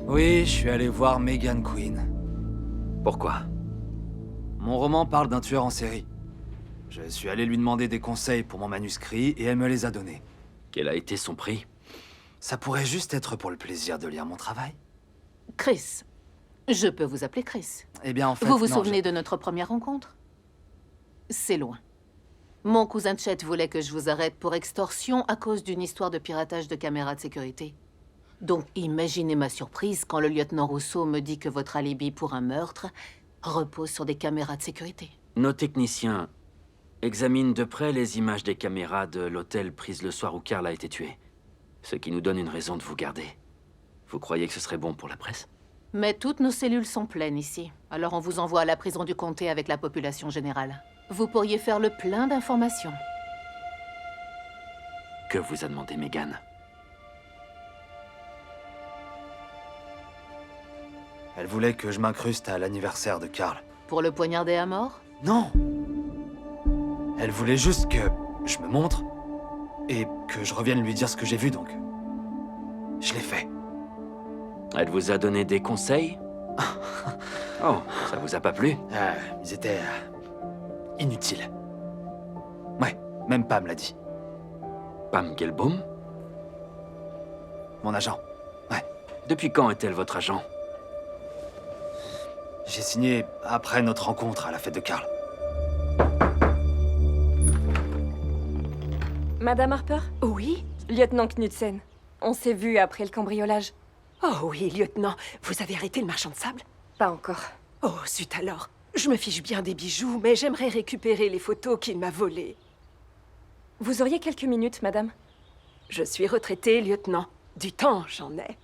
Oui, je suis allé voir Megan Quinn. Pourquoi? Mon roman parle d'un tueur en série. Je suis allé lui demander des conseils pour mon manuscrit et elle me les a donnés. Quel a été son prix? Ça pourrait juste être pour le plaisir de lire mon travail. Chris. Je peux vous appeler Chris. Eh bien, en fait, Vous vous non, souvenez de notre première rencontre? C'est loin. Mon cousin Chet voulait que je vous arrête pour extorsion à cause d'une histoire de piratage de caméras de sécurité. Donc, imaginez ma surprise quand le lieutenant Rousseau me dit que votre alibi pour un meurtre repose sur des caméras de sécurité. Nos techniciens examinent de près les images des caméras de l'hôtel prises le soir où Carl a été tué. Ce qui nous donne une raison de vous garder. Vous croyez que ce serait bon pour la presse? Mais toutes nos cellules sont pleines ici. Alors on vous envoie à la prison du comté avec la population générale. Vous pourriez faire le plein d'informations. Que vous a demandé Megan? Elle voulait que je m'incruste à l'anniversaire de Carl. Pour le poignarder à mort? Non! Elle voulait juste que je me montre et que je revienne lui dire ce que j'ai vu, donc... Je l'ai fait. Elle vous a donné des conseils? Oh, ça vous a pas plu? Ils étaient... inutiles. Ouais, même Pam l'a dit. Pam Gelbaum? Mon agent. Ouais. Depuis quand est-elle votre agent? J'ai signé après notre rencontre à la fête de Carl. Madame Harper? Oui? Lieutenant Knudsen. On s'est vu après le cambriolage. Oh oui, lieutenant. Vous avez arrêté le marchand de sable? Pas encore. Oh, zut alors. Je me fiche bien des bijoux, mais j'aimerais récupérer les photos qu'il m'a volées. Vous auriez quelques minutes, madame? Je suis retraitée, lieutenant. Du temps, j'en ai.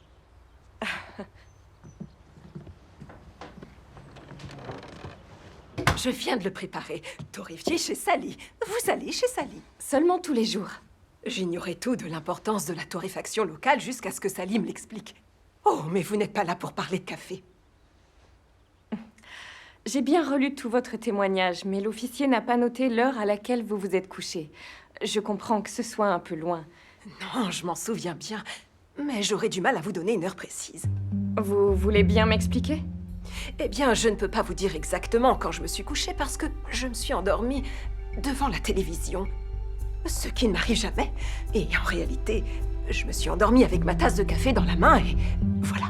Je viens de le préparer. Torréfié chez Sally. Vous allez chez Sally. Seulement tous les jours. J'ignorais tout de l'importance de la torréfaction locale jusqu'à ce que Sally me l'explique. Oh, mais vous n'êtes pas là pour parler de café. J'ai bien relu tout votre témoignage, mais l'officier n'a pas noté l'heure à laquelle vous vous êtes couché. Je comprends que ce soit un peu loin. Non, je m'en souviens bien. Mais j'aurais du mal à vous donner une heure précise. Vous voulez bien m'expliquer? Eh bien, je ne peux pas vous dire exactement quand je me suis couchée parce que je me suis endormie devant la télévision. Ce qui ne m'arrive jamais. Et en réalité, je me suis endormie avec ma tasse de café dans la main et voilà.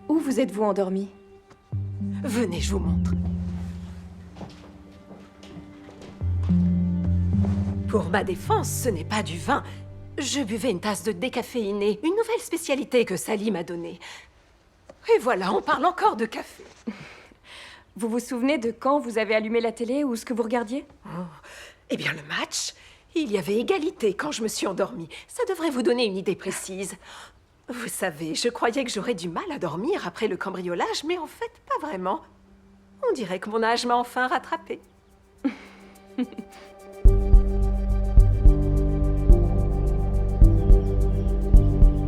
Où vous êtes-vous endormi? Venez, je vous montre. Pour ma défense, ce n'est pas du vin. Je buvais une tasse de décaféiné, une nouvelle spécialité que Sally m'a donnée. Et voilà, on parle encore de café. Vous vous souvenez de quand vous avez allumé la télé ou ce que vous regardiez? Eh bien, le match, il y avait égalité quand je me suis endormie. Ça devrait vous donner une idée précise. Vous savez, je croyais que j'aurais du mal à dormir après le cambriolage, mais en fait, pas vraiment. On dirait que mon âge m'a enfin rattrapée.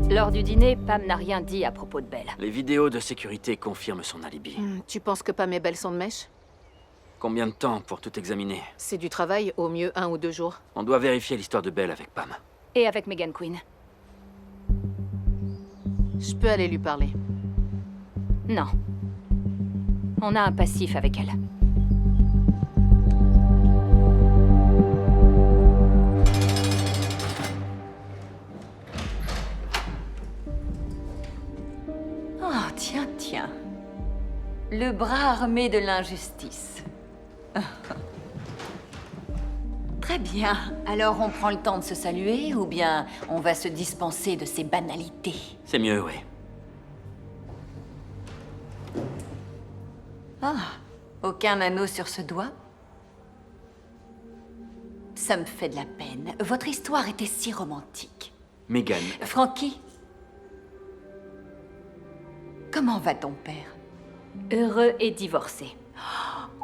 Lors du dîner, Pam n'a rien dit à propos de Belle. Les vidéos de sécurité confirment son alibi. Tu penses que Pam et Belle sont de mèche? Combien de temps pour tout examiner? C'est du travail, au mieux 1 ou 2 jours. On doit vérifier l'histoire de Belle avec Pam. Et avec Megan Quinn. Je peux aller lui parler. Non. On a un passif avec elle. Oh, tiens, tiens. Le bras armé de l'injustice. Très bien. Alors on prend le temps de se saluer ou bien on va se dispenser de ces banalités? C'est mieux, oui. Ah, aucun anneau sur ce doigt? Ça me fait de la peine. Votre histoire était si romantique. Megan. Frankie? Comment va ton père? Heureux et divorcé.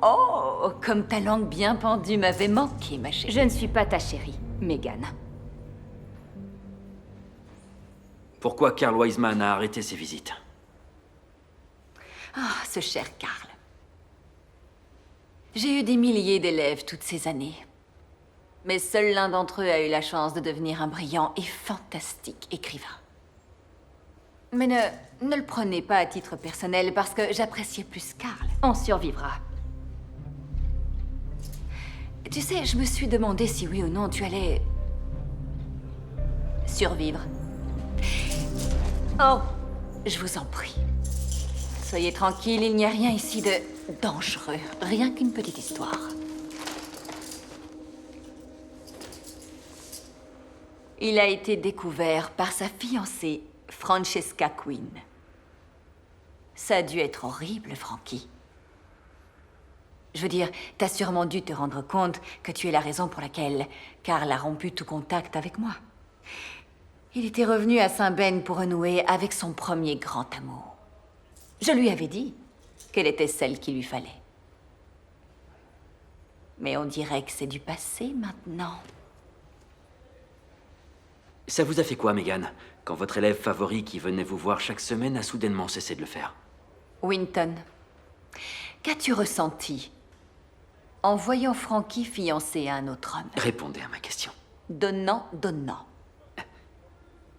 Oh, comme ta langue bien pendue m'avait manqué, ma chérie. Je ne suis pas ta chérie, Megan. Pourquoi Carl Wiseman a arrêté ses visites? Ah, ce cher Carl. J'ai eu des milliers d'élèves toutes ces années. Mais seul l'un d'entre eux a eu la chance de devenir un brillant et fantastique écrivain. Mais ne le prenez pas à titre personnel, parce que j'appréciais plus Carl. On survivra. Tu sais, je me suis demandé si oui ou non tu allais... survivre. Oh, je vous en prie. Soyez tranquille, il n'y a rien ici de dangereux. Rien qu'une petite histoire. Il a été découvert par sa fiancée, Francesca Quinn. Ça a dû être horrible, Frankie. Je veux dire, t'as sûrement dû te rendre compte que tu es la raison pour laquelle Carl a rompu tout contact avec moi. Il était revenu à Saint-Ben pour renouer avec son premier grand amour. Je lui avais dit qu'elle était celle qu'il lui fallait. Mais on dirait que c'est du passé maintenant. Ça vous a fait quoi, Megan, quand votre élève favori qui venait vous voir chaque semaine a soudainement cessé de le faire? Winton, qu'as-tu ressenti en voyant Frankie fiancé à un autre homme? Répondez à ma question. Donnant.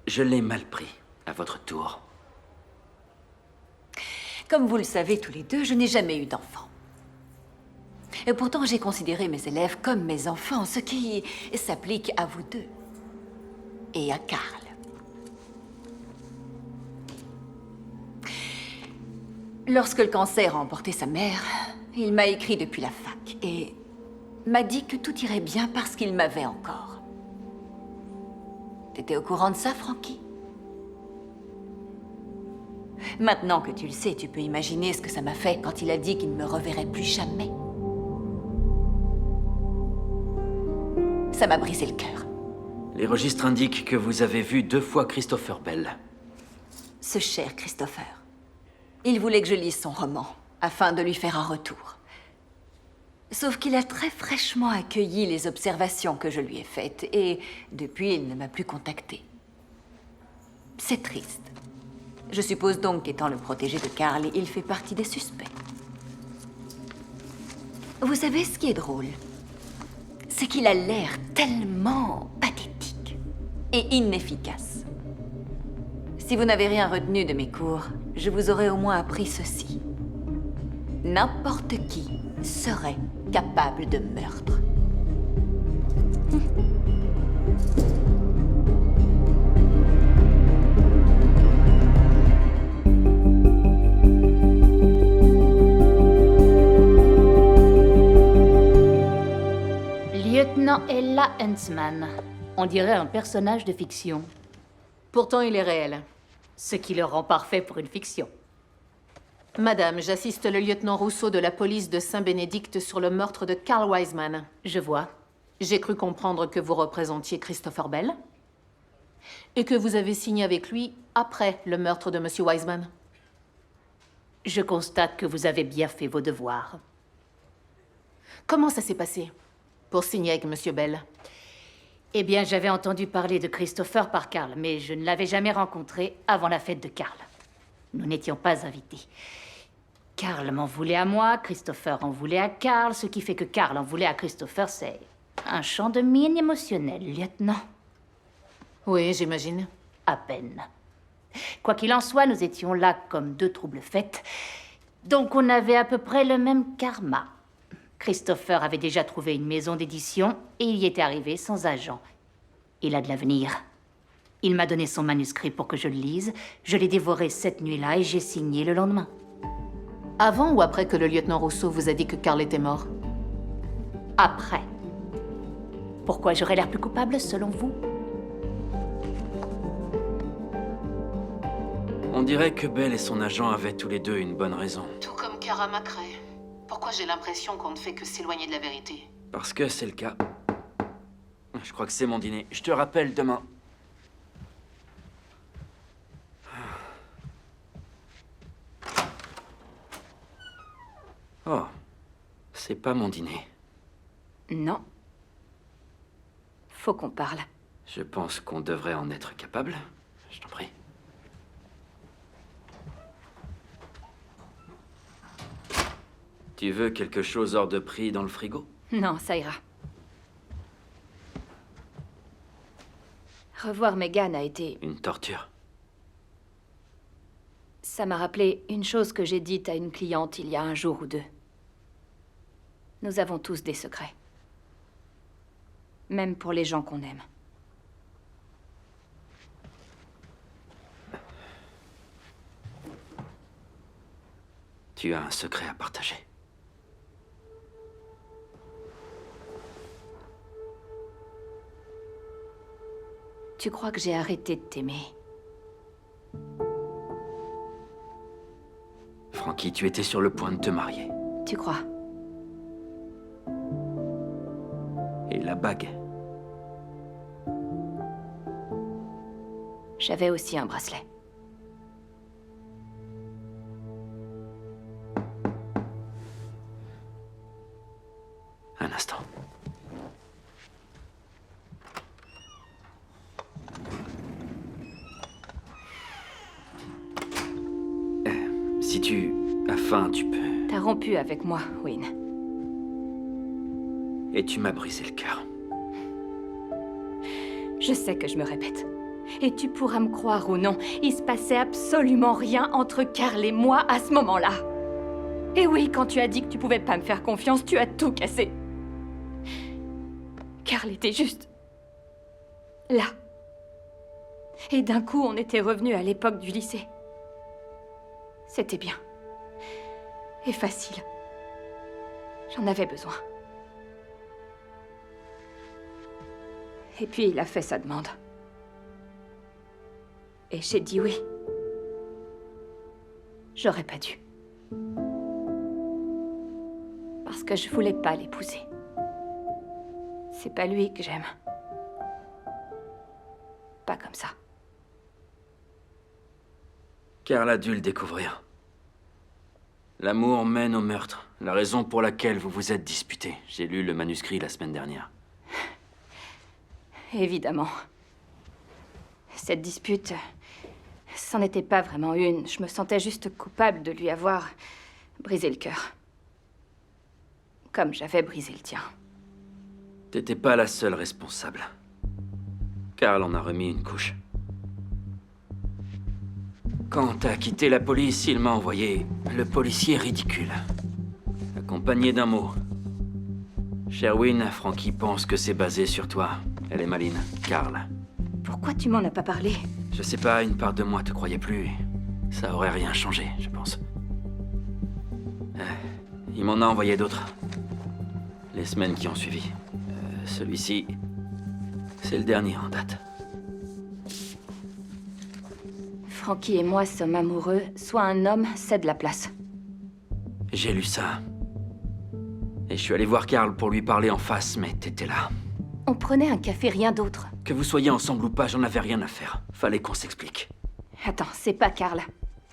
Je l'ai mal pris, à votre tour. Comme vous le savez tous les deux, je n'ai jamais eu d'enfant. Et pourtant, j'ai considéré mes élèves comme mes enfants, ce qui s'applique à vous deux. Et à Carl. Lorsque le cancer a emporté sa mère, il m'a écrit depuis la fac et m'a dit que tout irait bien parce qu'il m'avait encore. T'étais au courant de ça, Frankie? Maintenant que tu le sais, tu peux imaginer ce que ça m'a fait quand il a dit qu'il ne me reverrait plus jamais. Ça m'a brisé le cœur. Les registres indiquent que vous avez vu 2 fois Christopher Bell. Ce cher Christopher. Il voulait que je lise son roman, afin de lui faire un retour. Sauf qu'il a très fraîchement accueilli les observations que je lui ai faites, et depuis, il ne m'a plus contacté. C'est triste. Je suppose donc qu'étant le protégé de Carl, il fait partie des suspects. Vous savez ce qui est drôle? C'est qu'il a l'air tellement pathétique et inefficace. Si vous n'avez rien retenu de mes cours, je vous aurais au moins appris ceci. N'importe qui serait capable de meurtre. Lieutenant Ella Huntsman. On dirait un personnage de fiction. Pourtant, il est réel. Ce qui le rend parfait pour une fiction. Madame, j'assiste le lieutenant Rousseau de la police de Saint-Bénédicte sur le meurtre de Carl Wiseman. Je vois. J'ai cru comprendre que vous représentiez Christopher Bell et que vous avez signé avec lui après le meurtre de Monsieur Wiseman. Je constate que vous avez bien fait vos devoirs. Comment ça s'est passé pour signer avec Monsieur Bell? Eh bien, j'avais entendu parler de Christopher par Carl, mais je ne l'avais jamais rencontré avant la fête de Carl. Nous n'étions pas invités. Carl m'en voulait à moi, Christopher en voulait à Carl, ce qui fait que Carl en voulait à Christopher, c'est un champ de mine émotionnel, lieutenant. Oui, j'imagine. À peine. Quoi qu'il en soit, nous étions là comme 2 troubles faits, donc on avait à peu près le même karma. Christopher avait déjà trouvé une maison d'édition et il y était arrivé sans agent. Il a de l'avenir. Il m'a donné son manuscrit pour que je le lise. Je l'ai dévoré cette nuit-là et j'ai signé le lendemain. Avant ou après que le lieutenant Rousseau vous a dit que Carl était mort? Après. Pourquoi j'aurais l'air plus coupable, selon vous? On dirait que Bell et son agent avaient tous les deux une bonne raison. Tout comme Cara Macrae. Pourquoi j'ai l'impression qu'on ne fait que s'éloigner de la vérité? Parce que c'est le cas. Je crois que c'est mon dîner. Je te rappelle demain. Oh, c'est pas mon dîner. Non. Faut qu'on parle. Je pense qu'on devrait en être capable. Je t'en prie. Tu veux quelque chose hors de prix dans le frigo? Non, ça ira. Revoir Megan a été... Une torture. Ça m'a rappelé une chose que j'ai dite à une cliente il y a un jour ou deux. Nous avons tous des secrets. Même pour les gens qu'on aime. Tu as un secret à partager. Tu crois que j'ai arrêté de t'aimer? Frankie, tu étais sur le point de te marier. Tu crois? Et la bague. J'avais aussi un bracelet. Un instant. Si tu as faim, tu peux... T'as rompu avec moi, Wynne. Et tu m'as brisé le cœur. Je sais que je me répète. Et tu pourras me croire ou non, il se passait absolument rien entre Carl et moi à ce moment-là. Et oui, quand tu as dit que tu pouvais pas me faire confiance, tu as tout cassé. Carl était juste... là. Et d'un coup, on était revenus à l'époque du lycée. C'était bien. Et facile. J'en avais besoin. Et puis, il a fait sa demande. Et j'ai dit oui. J'aurais pas dû. Parce que je voulais pas l'épouser. C'est pas lui que j'aime. Pas comme ça. Carl a dû le découvrir. L'amour mène au meurtre. La raison pour laquelle vous vous êtes disputés. J'ai lu le manuscrit la semaine dernière. Évidemment. Cette dispute, c'en était pas vraiment une. Je me sentais juste coupable de lui avoir brisé le cœur. Comme j'avais brisé le tien. T'étais pas la seule responsable. Carl en a remis une couche. Quand t'as quitté la police, il m'a envoyé le policier ridicule. Accompagné d'un mot. Sherwin, Frankie pense que c'est basé sur toi. Elle est maline, Carl. Pourquoi tu m'en as pas parlé? Je sais pas, une part de moi te croyait plus. Ça aurait rien changé, je pense. Il m'en a envoyé d'autres. Les semaines qui ont suivi. Celui-ci, c'est le dernier en date. Frankie et moi sommes amoureux, soit un homme cède la place. J'ai lu ça. Et je suis allé voir Carl pour lui parler en face, mais t'étais là. On prenait un café, rien d'autre. Que vous soyez ensemble ou pas, j'en avais rien à faire. Fallait qu'on s'explique. Attends, c'est pas Carl.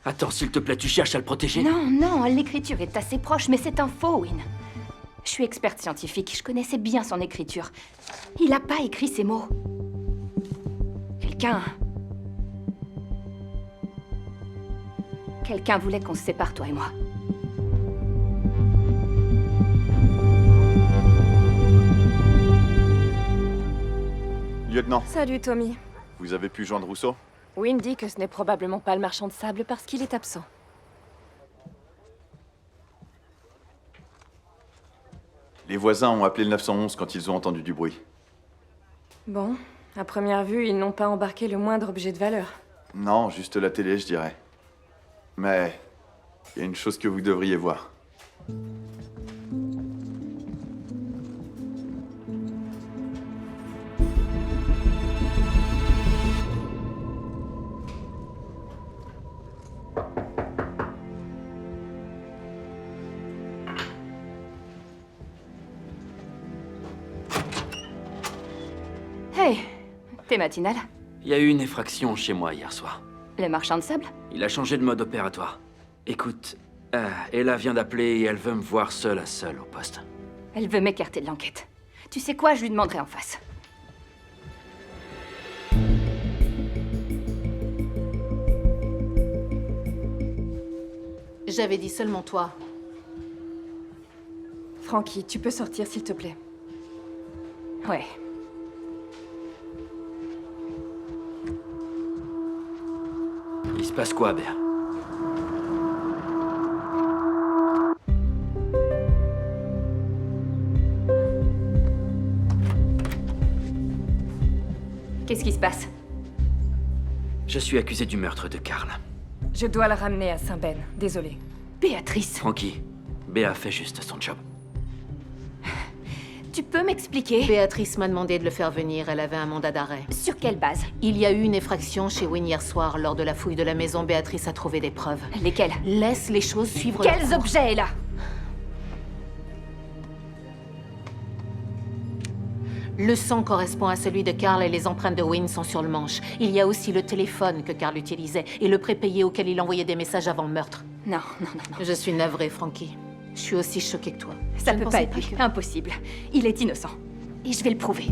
Attends, s'il te plaît, tu cherches à le protéger? Non, l'écriture est assez proche, mais c'est un faux, Wynne. Je suis experte scientifique, je connaissais bien son écriture. Il a pas écrit ces mots. Quelqu'un voulait qu'on se sépare, toi et moi. Lieutenant. Salut, Tommy. Vous avez pu joindre Rousseau? Wynne dit que ce n'est probablement pas le marchand de sable parce qu'il est absent. Les voisins ont appelé le 911 quand ils ont entendu du bruit. Bon, à première vue, ils n'ont pas embarqué le moindre objet de valeur. Non, juste la télé, je dirais. Mais il y a une chose que vous devriez voir. Hey, t'es matinale? Il y a eu une effraction chez moi hier soir. Le marchand de sable? Il a changé de mode opératoire. Écoute, Ella vient d'appeler et elle veut me voir seule à seule au poste. Elle veut m'écarter de l'enquête. Tu sais quoi, je lui demanderai en face. J'avais dit seulement toi. Frankie, tu peux sortir, s'il te plaît. Ouais. Il se passe quoi, Bert? Qu'est-ce qui se passe? Je suis accusé du meurtre de Karl. Je dois le ramener à Saint-Ben. Désolée. Béatrice, Frankie, Béa fait juste son job. tu peux m'expliquer? Béatrice m'a demandé de le faire venir, elle avait un mandat d'arrêt. Sur quelle base? Il y a eu une effraction chez Wynne hier soir. Lors de la fouille de la maison, Béatrice a trouvé des preuves. Lesquelles? Laisse les choses suivre leur Quels cours. objets, là? Le sang correspond à celui de Karl et les empreintes de Wynne sont sur le manche. Il y a aussi le téléphone que Karl utilisait et le prépayé auquel il envoyait des messages avant le meurtre. Non. Je suis navrée, Frankie. Je suis aussi choquée que toi. Ça Je peut ne pas pensais être lui. que- Impossible. Il est innocent. Et je vais le prouver.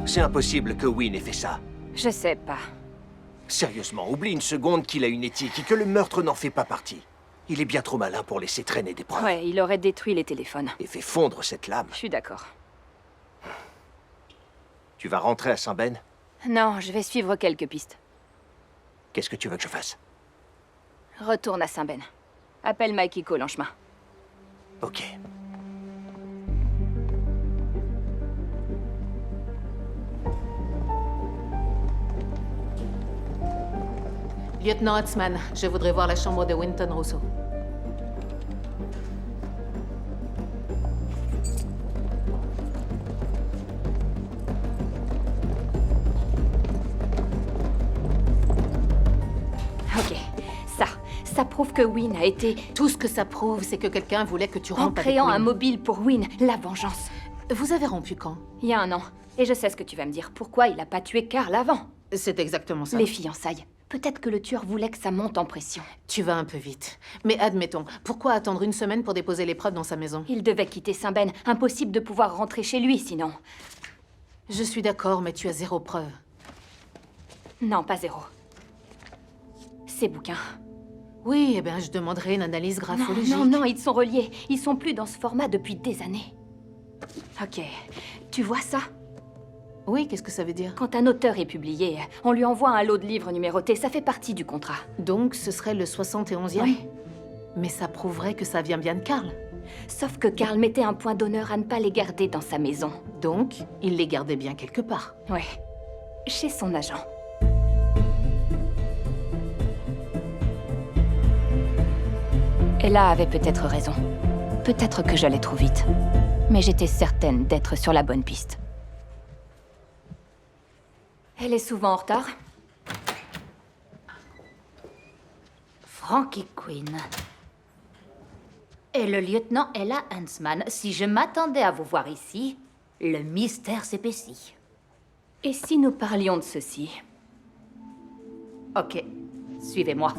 C'est impossible que Wynne ait fait ça. Je sais pas. Sérieusement, oublie une seconde qu'il a une éthique et que le meurtre n'en fait pas partie. Il est bien trop malin pour laisser traîner des preuves. Ouais, il aurait détruit les téléphones. Et fait fondre cette lame. Je suis d'accord. Tu vas rentrer à Saint-Ben? Non, je vais suivre quelques pistes. Qu'est-ce que tu veux que je fasse? Retourne à Saint-Ben. Appelle Mikey Cole en chemin. Ok. Lieutenant Hatzman, je voudrais voir la chambre de Winton Rousseau. Ok. Ça prouve que Wynne a été... Tout ce que ça prouve, c'est que quelqu'un voulait que tu En rompes avec créant un Wynne. mobile pour Wynne, la vengeance. Vous avez rompu quand? Il y a un an. Et je sais ce que tu vas me dire. Pourquoi il a pas tué Karl avant? C'est exactement ça. Les fiançailles. Peut-être que le tueur voulait que ça monte en pression. Tu vas un peu vite. Mais admettons, pourquoi attendre une semaine pour déposer les preuves dans sa maison? Il devait quitter Saint-Ben. Impossible de pouvoir rentrer chez lui, sinon. Je suis d'accord, mais tu as zéro preuve. Non, pas zéro. Ces bouquins. Oui, eh bien, je demanderai une analyse graphologique. Non, ils sont reliés. Ils sont plus dans ce format depuis des années. Ok. Tu vois ça? Oui, qu'est-ce que ça veut dire? Quand un auteur est publié, on lui envoie un lot de livres numérotés. Ça fait partie du contrat. Donc, ce serait le 71e? Oui. Mais ça prouverait que ça vient bien de Karl. Sauf que Karl mettait un point d'honneur à ne pas les garder dans sa maison. Donc, il les gardait bien quelque part. Ouais. Chez son agent. Ella avait peut-être raison. Peut-être que j'allais trop vite. Mais j'étais certaine d'être sur la bonne piste. Elle est souvent en retard. Frankie Quinn. Et le lieutenant Ella Huntsman. Si je m'attendais à vous voir ici, le mystère s'épaissit. Et si nous parlions de ceci? Ok, suivez-moi.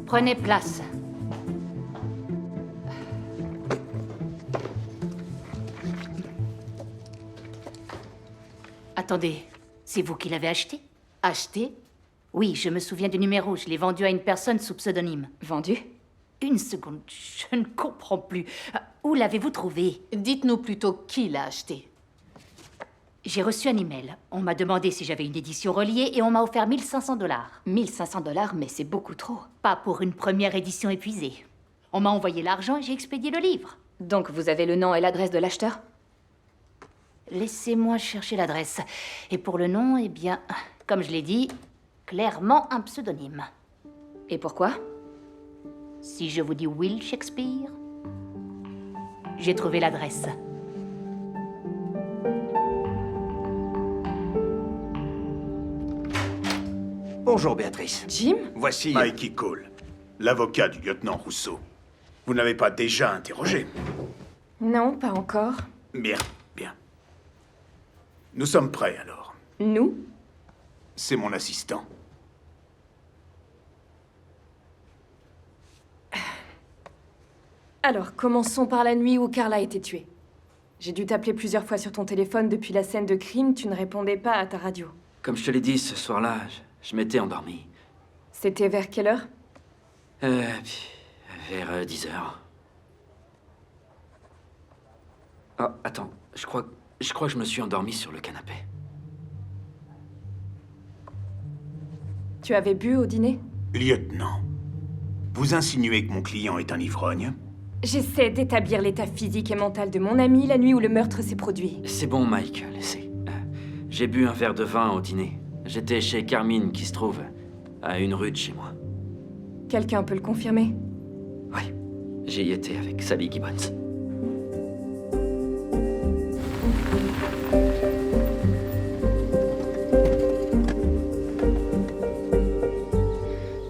Prenez place. Attendez, c'est vous qui l'avez acheté? Acheté? Oui, je me souviens du numéro. Je l'ai vendu à une personne sous pseudonyme. Vendu? Une seconde, je ne comprends plus. Où l'avez-vous trouvé? Dites-nous plutôt qui l'a acheté. J'ai reçu un email. On m'a demandé si j'avais une édition reliée et on m'a offert 1500 $. 1500 $, mais c'est beaucoup trop. Pas pour une première édition épuisée. On m'a envoyé l'argent et j'ai expédié le livre. Donc vous avez le nom et l'adresse de l'acheteur? Laissez-moi chercher l'adresse. Et pour le nom, eh bien, comme je l'ai dit, clairement un pseudonyme. Et pourquoi? Si je vous dis Will Shakespeare, j'ai trouvé l'adresse. Bonjour, Béatrice. Jim? Voici... Mikey Cole, l'avocat du lieutenant Rousseau. Vous n'avez pas déjà interrogé? Non, pas encore. Bien, bien. Nous sommes prêts, alors. Nous? C'est mon assistant. Alors, commençons par la nuit où Karl a été tué. J'ai dû t'appeler plusieurs fois sur ton téléphone depuis la scène de crime, tu ne répondais pas à ta radio. Comme je te l'ai dit, ce soir-là, je m'étais endormi. C'était vers quelle heure? Vers 10 heures. Oh, attends, je crois que je me suis endormi sur le canapé. Tu avais bu au dîner? Lieutenant, vous insinuez que mon client est un ivrogne? J'essaie d'établir l'état physique et mental de mon ami la nuit où le meurtre s'est produit. C'est bon, Mike, laissez. J'ai bu un verre de vin au dîner. J'étais chez Carmine, qui se trouve à 1 rue de chez moi. Quelqu'un peut le confirmer? Oui, j'y étais avec Sally Gibbons.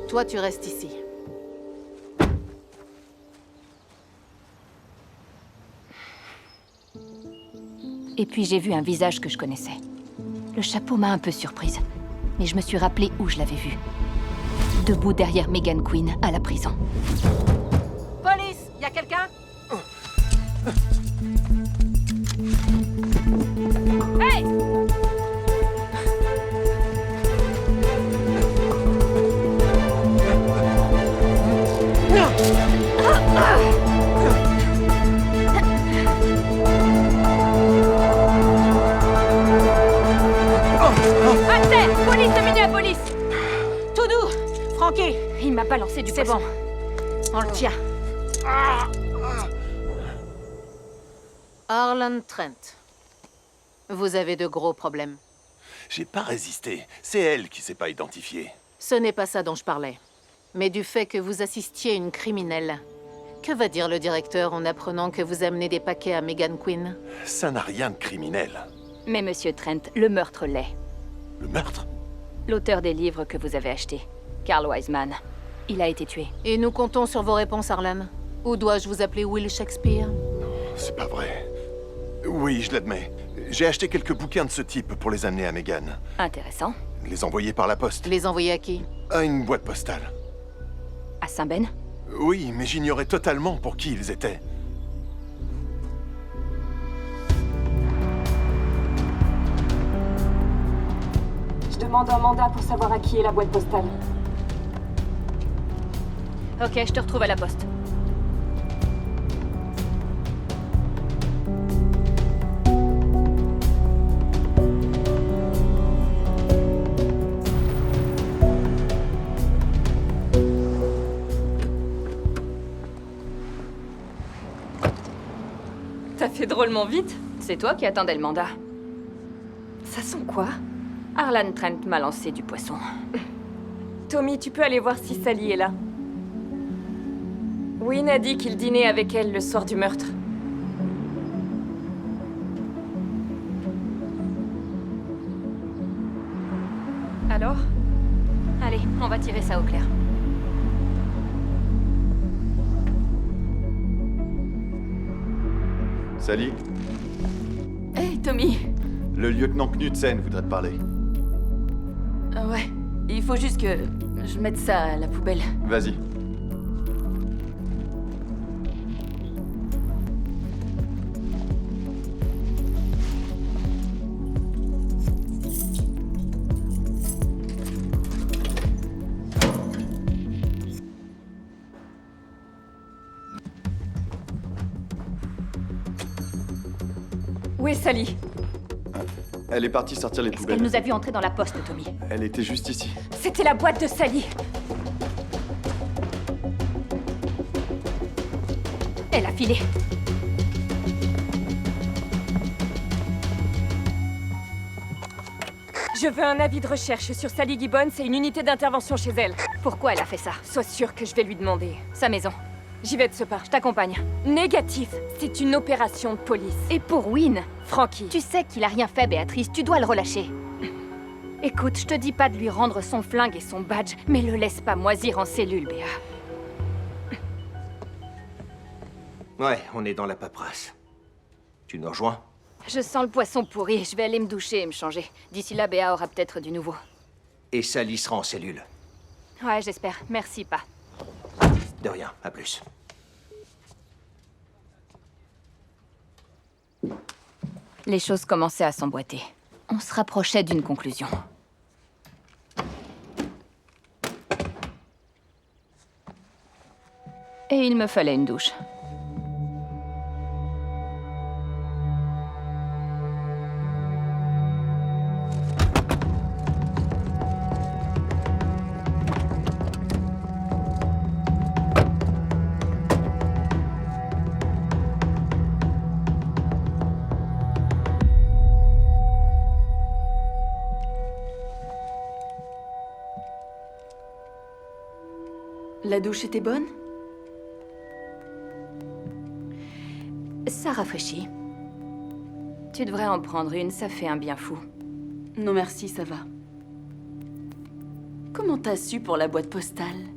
Toi, tu restes ici. Et puis j'ai vu un visage que je connaissais. Le chapeau m'a un peu surprise, mais je me suis rappelé où je l'avais vu. Debout derrière Megan Quinn, à la prison. Police, y a quelqu'un? Hey! Accès! Police de Minneapolis! Tout doux! Frankie! Il m'a balancé du poisson. C'est bon. On le tient. Harlan Trent. Vous avez de gros problèmes. J'ai pas résisté. C'est elle qui s'est pas identifiée. Ce n'est pas ça dont je parlais, mais du fait que vous assistiez à une criminelle. Que va dire le directeur en apprenant que vous amenez des paquets à Megan Quinn? Ça n'a rien de criminel. Mais monsieur Trent, le meurtre l'est. Le meurtre? L'auteur des livres que vous avez achetés, Carl Wiseman. Il a été tué. Et nous comptons sur vos réponses, Harlan. Ou dois-je vous appeler Will Shakespeare? C'est pas vrai. Oui, je l'admets. J'ai acheté quelques bouquins de ce type pour les amener à Megan. Intéressant. Les envoyer par la poste. Les envoyer à qui? À une boîte postale. À Saint-Ben? Oui, mais j'ignorais totalement pour qui ils étaient. Je demande un mandat pour savoir à qui est la boîte postale. Ok, je te retrouve à la poste. T'as fait drôlement vite. C'est toi qui attendais le mandat. Ça sent quoi? Harlan Trent m'a lancé du poisson. Tommy, tu peux aller voir si Sally est là. Wynne a dit qu'il dînait avec elle le soir du meurtre. Alors? Allez, on va tirer ça au clair. Sally, Hey, Tommy. le lieutenant Knudsen voudrait te parler. Ouais, il faut juste que je mette ça à la poubelle. Vas-y. Où est Sally? Elle est partie sortir les Elle poubelles. nous a vu entrer dans la poste, Tommy. Elle était juste ici. C'était la boîte de Sally. Elle a filé. Je veux un avis de recherche sur Sally Gibbons et une unité d'intervention chez elle. Pourquoi elle a fait ça? Sois sûr que je vais lui demander. Sa maison. J'y vais de ce pas. Je t'accompagne. Négatif. C'est une opération de police. Et pour Wynne, Frankie. tu sais qu'il a rien fait, Béatrice. Tu dois le relâcher. Écoute, je te dis pas de lui rendre son flingue et son badge, mais le laisse pas moisir en cellule, Béa. Ouais, on est dans la paperasse. Tu nous rejoins? Je sens le poisson pourri. Je vais aller me doucher et me changer. D'ici là, Béa aura peut-être du nouveau. Et Sally sera en cellule. Ouais, j'espère. Merci, pas. De rien, à plus. Les choses commençaient à s'emboîter. On se rapprochait d'une conclusion. Et il me fallait une douche. La douche était bonne? Ça rafraîchit. Tu devrais en prendre une, ça fait un bien fou. Non merci, ça va. Comment t'as su pour la boîte postale?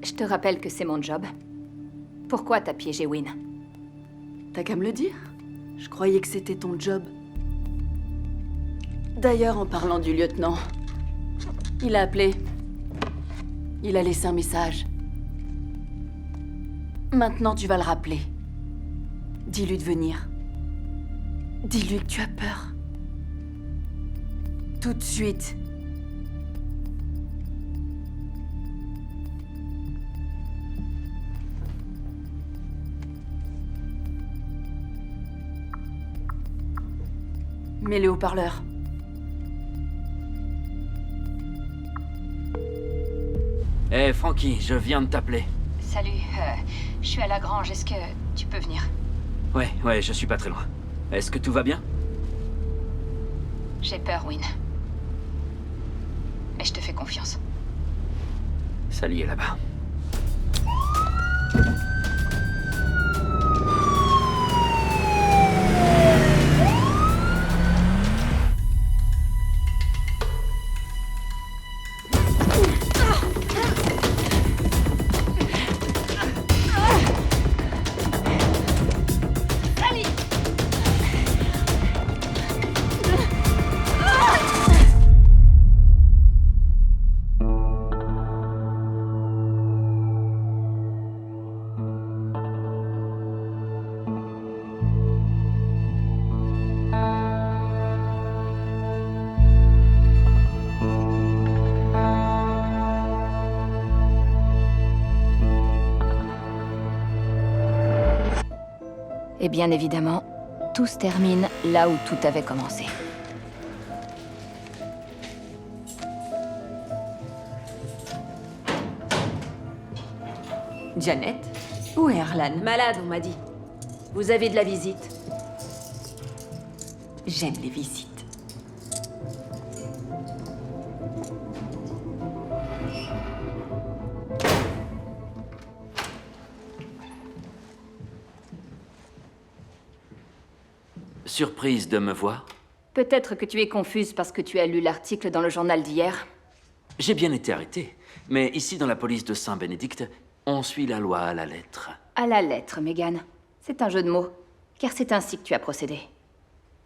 Je te rappelle que c'est mon job. Pourquoi t'as piégé Wynne? T'as qu'à me le dire. Je croyais que c'était ton job. D'ailleurs, en parlant du lieutenant, il a appelé. Il a laissé un message. Maintenant, tu vas le rappeler. Dis-lui de venir. Dis-lui que tu as peur. Tout de suite. Mets le haut-parleur. Hé, Frankie, je viens de t'appeler. Salut, je suis à la grange, est-ce que tu peux venir? Ouais, je suis pas très loin. Est-ce que tout va bien? J'ai peur, Wynne. Mais je te fais confiance. Sally est là-bas. Et bien évidemment, tout se termine là où tout avait commencé. Janet? Où est Arlan? Malade, on m'a dit. Vous avez de la visite. J'aime les visites. Surprise de me voir? Peut-être que tu es confuse parce que tu as lu l'article dans le journal d'hier. J'ai bien été arrêté, mais ici dans la police de Saint-Bénédicte, on suit la loi à la lettre. À la lettre, Megan. C'est un jeu de mots, car c'est ainsi que tu as procédé.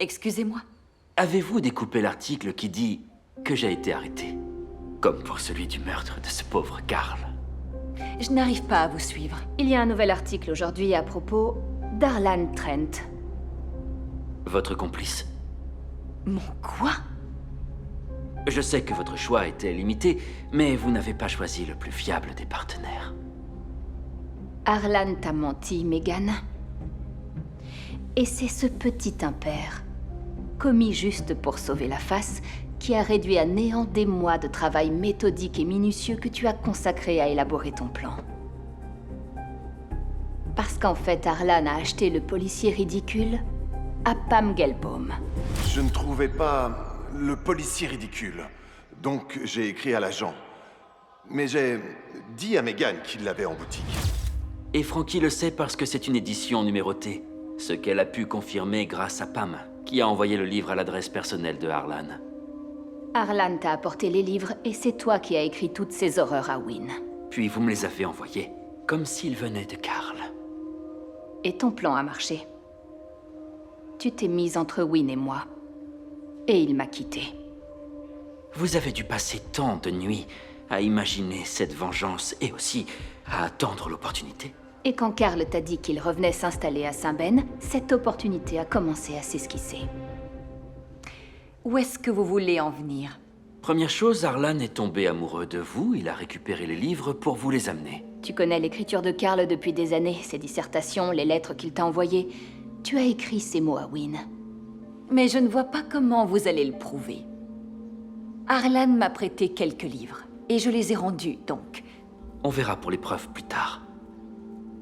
Excusez-moi. Avez-vous découpé l'article qui dit que j'ai été arrêté? Comme pour celui du meurtre de ce pauvre Carl. Je n'arrive pas à vous suivre. Il y a un nouvel article aujourd'hui à propos d'Arlan Trent. Votre complice. Mon quoi? Je sais que votre choix était limité, mais vous n'avez pas choisi le plus fiable des partenaires. Arlan t'a menti, Megan. Et c'est ce petit impair, commis juste pour sauver la face, qui a réduit à néant des mois de travail méthodique et minutieux que tu as consacré à élaborer ton plan. Parce qu'en fait, Arlan a acheté le policier ridicule à Pam Gelbaum. Je ne trouvais pas le policier ridicule. Donc j'ai écrit à l'agent. Mais j'ai dit à Megan qu'il l'avait en boutique. Et Frankie le sait parce que c'est une édition numérotée. Ce qu'elle a pu confirmer grâce à Pam, qui a envoyé le livre à l'adresse personnelle de Arlan. Arlan t'a apporté les livres et c'est toi qui as écrit toutes ces horreurs à Wynne. Puis vous me les avez envoyés, comme s'ils venaient de Carl. Et ton plan a marché. Tu t'es mise entre Wynne et moi. Et il m'a quitté. Vous avez dû passer tant de nuits à imaginer cette vengeance et aussi à attendre l'opportunité. Et quand Carl t'a dit qu'il revenait s'installer à Saint-Ben, cette opportunité a commencé à s'esquisser. Où est-ce que vous voulez en venir? Première chose, Arlan est tombé amoureux de vous, il a récupéré les livres pour vous les amener. Tu connais l'écriture de Carl depuis des années, ses dissertations, les lettres qu'il t'a envoyées. Tu as écrit ces mots à Wynne. Mais je ne vois pas comment vous allez le prouver. Arlan m'a prêté quelques livres, et je les ai rendus, donc. On verra pour les preuves plus tard.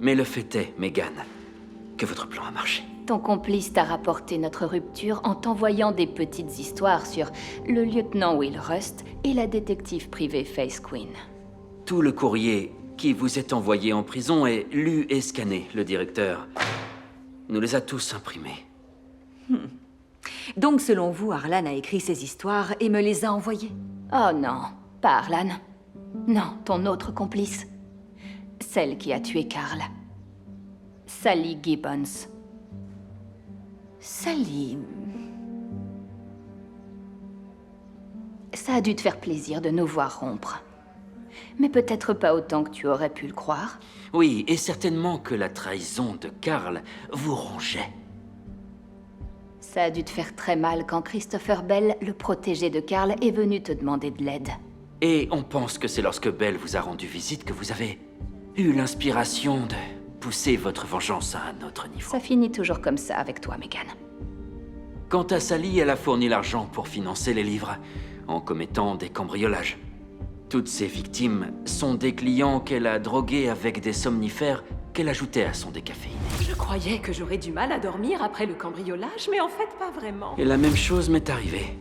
Mais le fait est, Megan, que votre plan a marché. Ton complice t'a rapporté notre rupture en t'envoyant des petites histoires sur le lieutenant Will Rust et la détective privée Faith Quinn. tout le courrier qui vous est envoyé en prison est lu et scanné, le directeur nous les a tous imprimés. Donc, selon vous, Arlan a écrit ces histoires et me les a envoyées? Oh non, pas Arlan. Non, ton autre complice. Celle qui a tué Carl. Sally Gibbons. Sally... Ça a dû te faire plaisir de nous voir rompre. Mais peut-être pas autant que tu aurais pu le croire. Oui, et certainement que la trahison de Carl vous rongeait. Ça a dû te faire très mal quand Christopher Bell, le protégé de Carl, est venu te demander de l'aide. Et on pense que c'est lorsque Bell vous a rendu visite que vous avez eu l'inspiration de pousser votre vengeance à un autre niveau. Ça finit toujours comme ça avec toi, Megan. Quant à Sally, elle a fourni l'argent pour financer les livres, en commettant des cambriolages. Toutes ces victimes sont des clients qu'elle a drogués avec des somnifères qu'elle ajoutait à son décaféiné. Je croyais que j'aurais du mal à dormir après le cambriolage, mais en fait pas vraiment. Et la même chose m'est arrivée,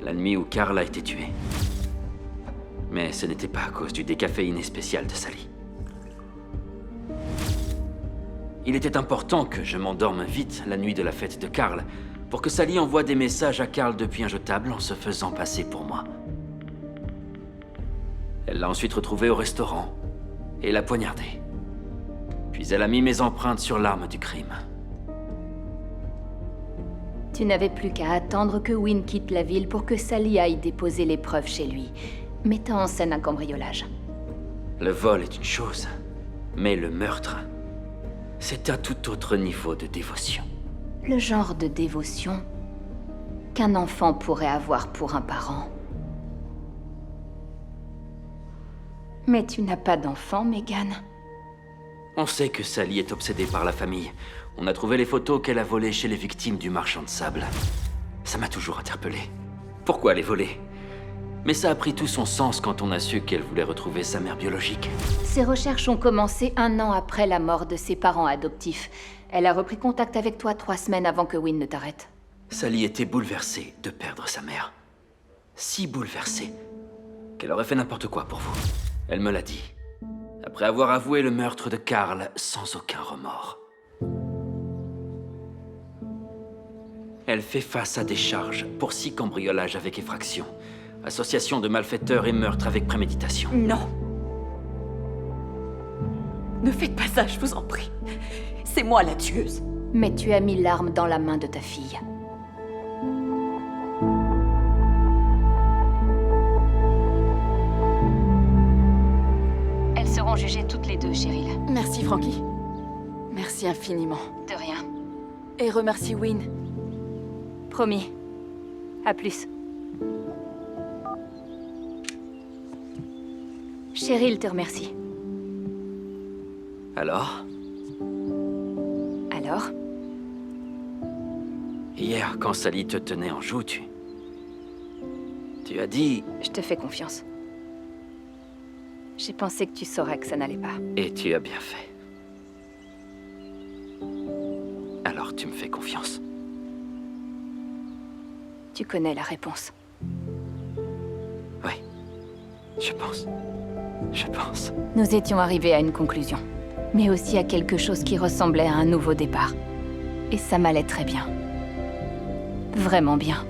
la nuit où Carl a été tué. Mais ce n'était pas à cause du décaféiné spécial de Sally. Il était important que je m'endorme vite la nuit de la fête de Carl, pour que Sally envoie des messages à Carl depuis un jetable en se faisant passer pour moi. Elle l'a ensuite retrouvé au restaurant et l'a poignardé. Puis elle a mis mes empreintes sur l'arme du crime. Tu n'avais plus qu'à attendre que Wynne quitte la ville pour que Sally aille déposer les preuves chez lui, mettant en scène un cambriolage. Le vol est une chose, mais le meurtre, c'est un tout autre niveau de dévotion. Le genre de dévotion qu'un enfant pourrait avoir pour un parent. Mais tu n'as pas d'enfant, Megan. On sait que Sally est obsédée par la famille. On a trouvé les photos qu'elle a volées chez les victimes du marchand de sable. Ça m'a toujours interpellé. Pourquoi les voler? Mais ça a pris tout son sens quand on a su qu'elle voulait retrouver sa mère biologique. Ses recherches ont commencé 1 an après la mort de ses parents adoptifs. Elle a repris contact avec toi 3 semaines avant que Wynne ne t'arrête. Sally était bouleversée de perdre sa mère. Si bouleversée qu'elle aurait fait n'importe quoi pour vous. Elle me l'a dit, après avoir avoué le meurtre de Carl sans aucun remords. Elle fait face à des charges pour 6 cambriolages avec effraction, association de malfaiteurs et meurtre avec préméditation. Non. Ne faites pas ça, je vous en prie. C'est moi la tueuse. Mais tu as mis l'arme dans la main de ta fille. Elles seront jugées toutes les deux, Cheryl. Merci, Frankie. Merci infiniment. De rien. Et remercie Wynne. Promis. À plus. Cheryl te remercie. Alors? Alors? Hier, quand Sally te tenait en joue, tu as dit... Je te fais confiance. J'ai pensé que tu saurais que ça n'allait pas. Et tu as bien fait. Alors tu me fais confiance. Tu connais la réponse. Oui, je pense. Nous étions arrivés à une conclusion, mais aussi à quelque chose qui ressemblait à un nouveau départ. Et ça m'allait très bien. Vraiment bien.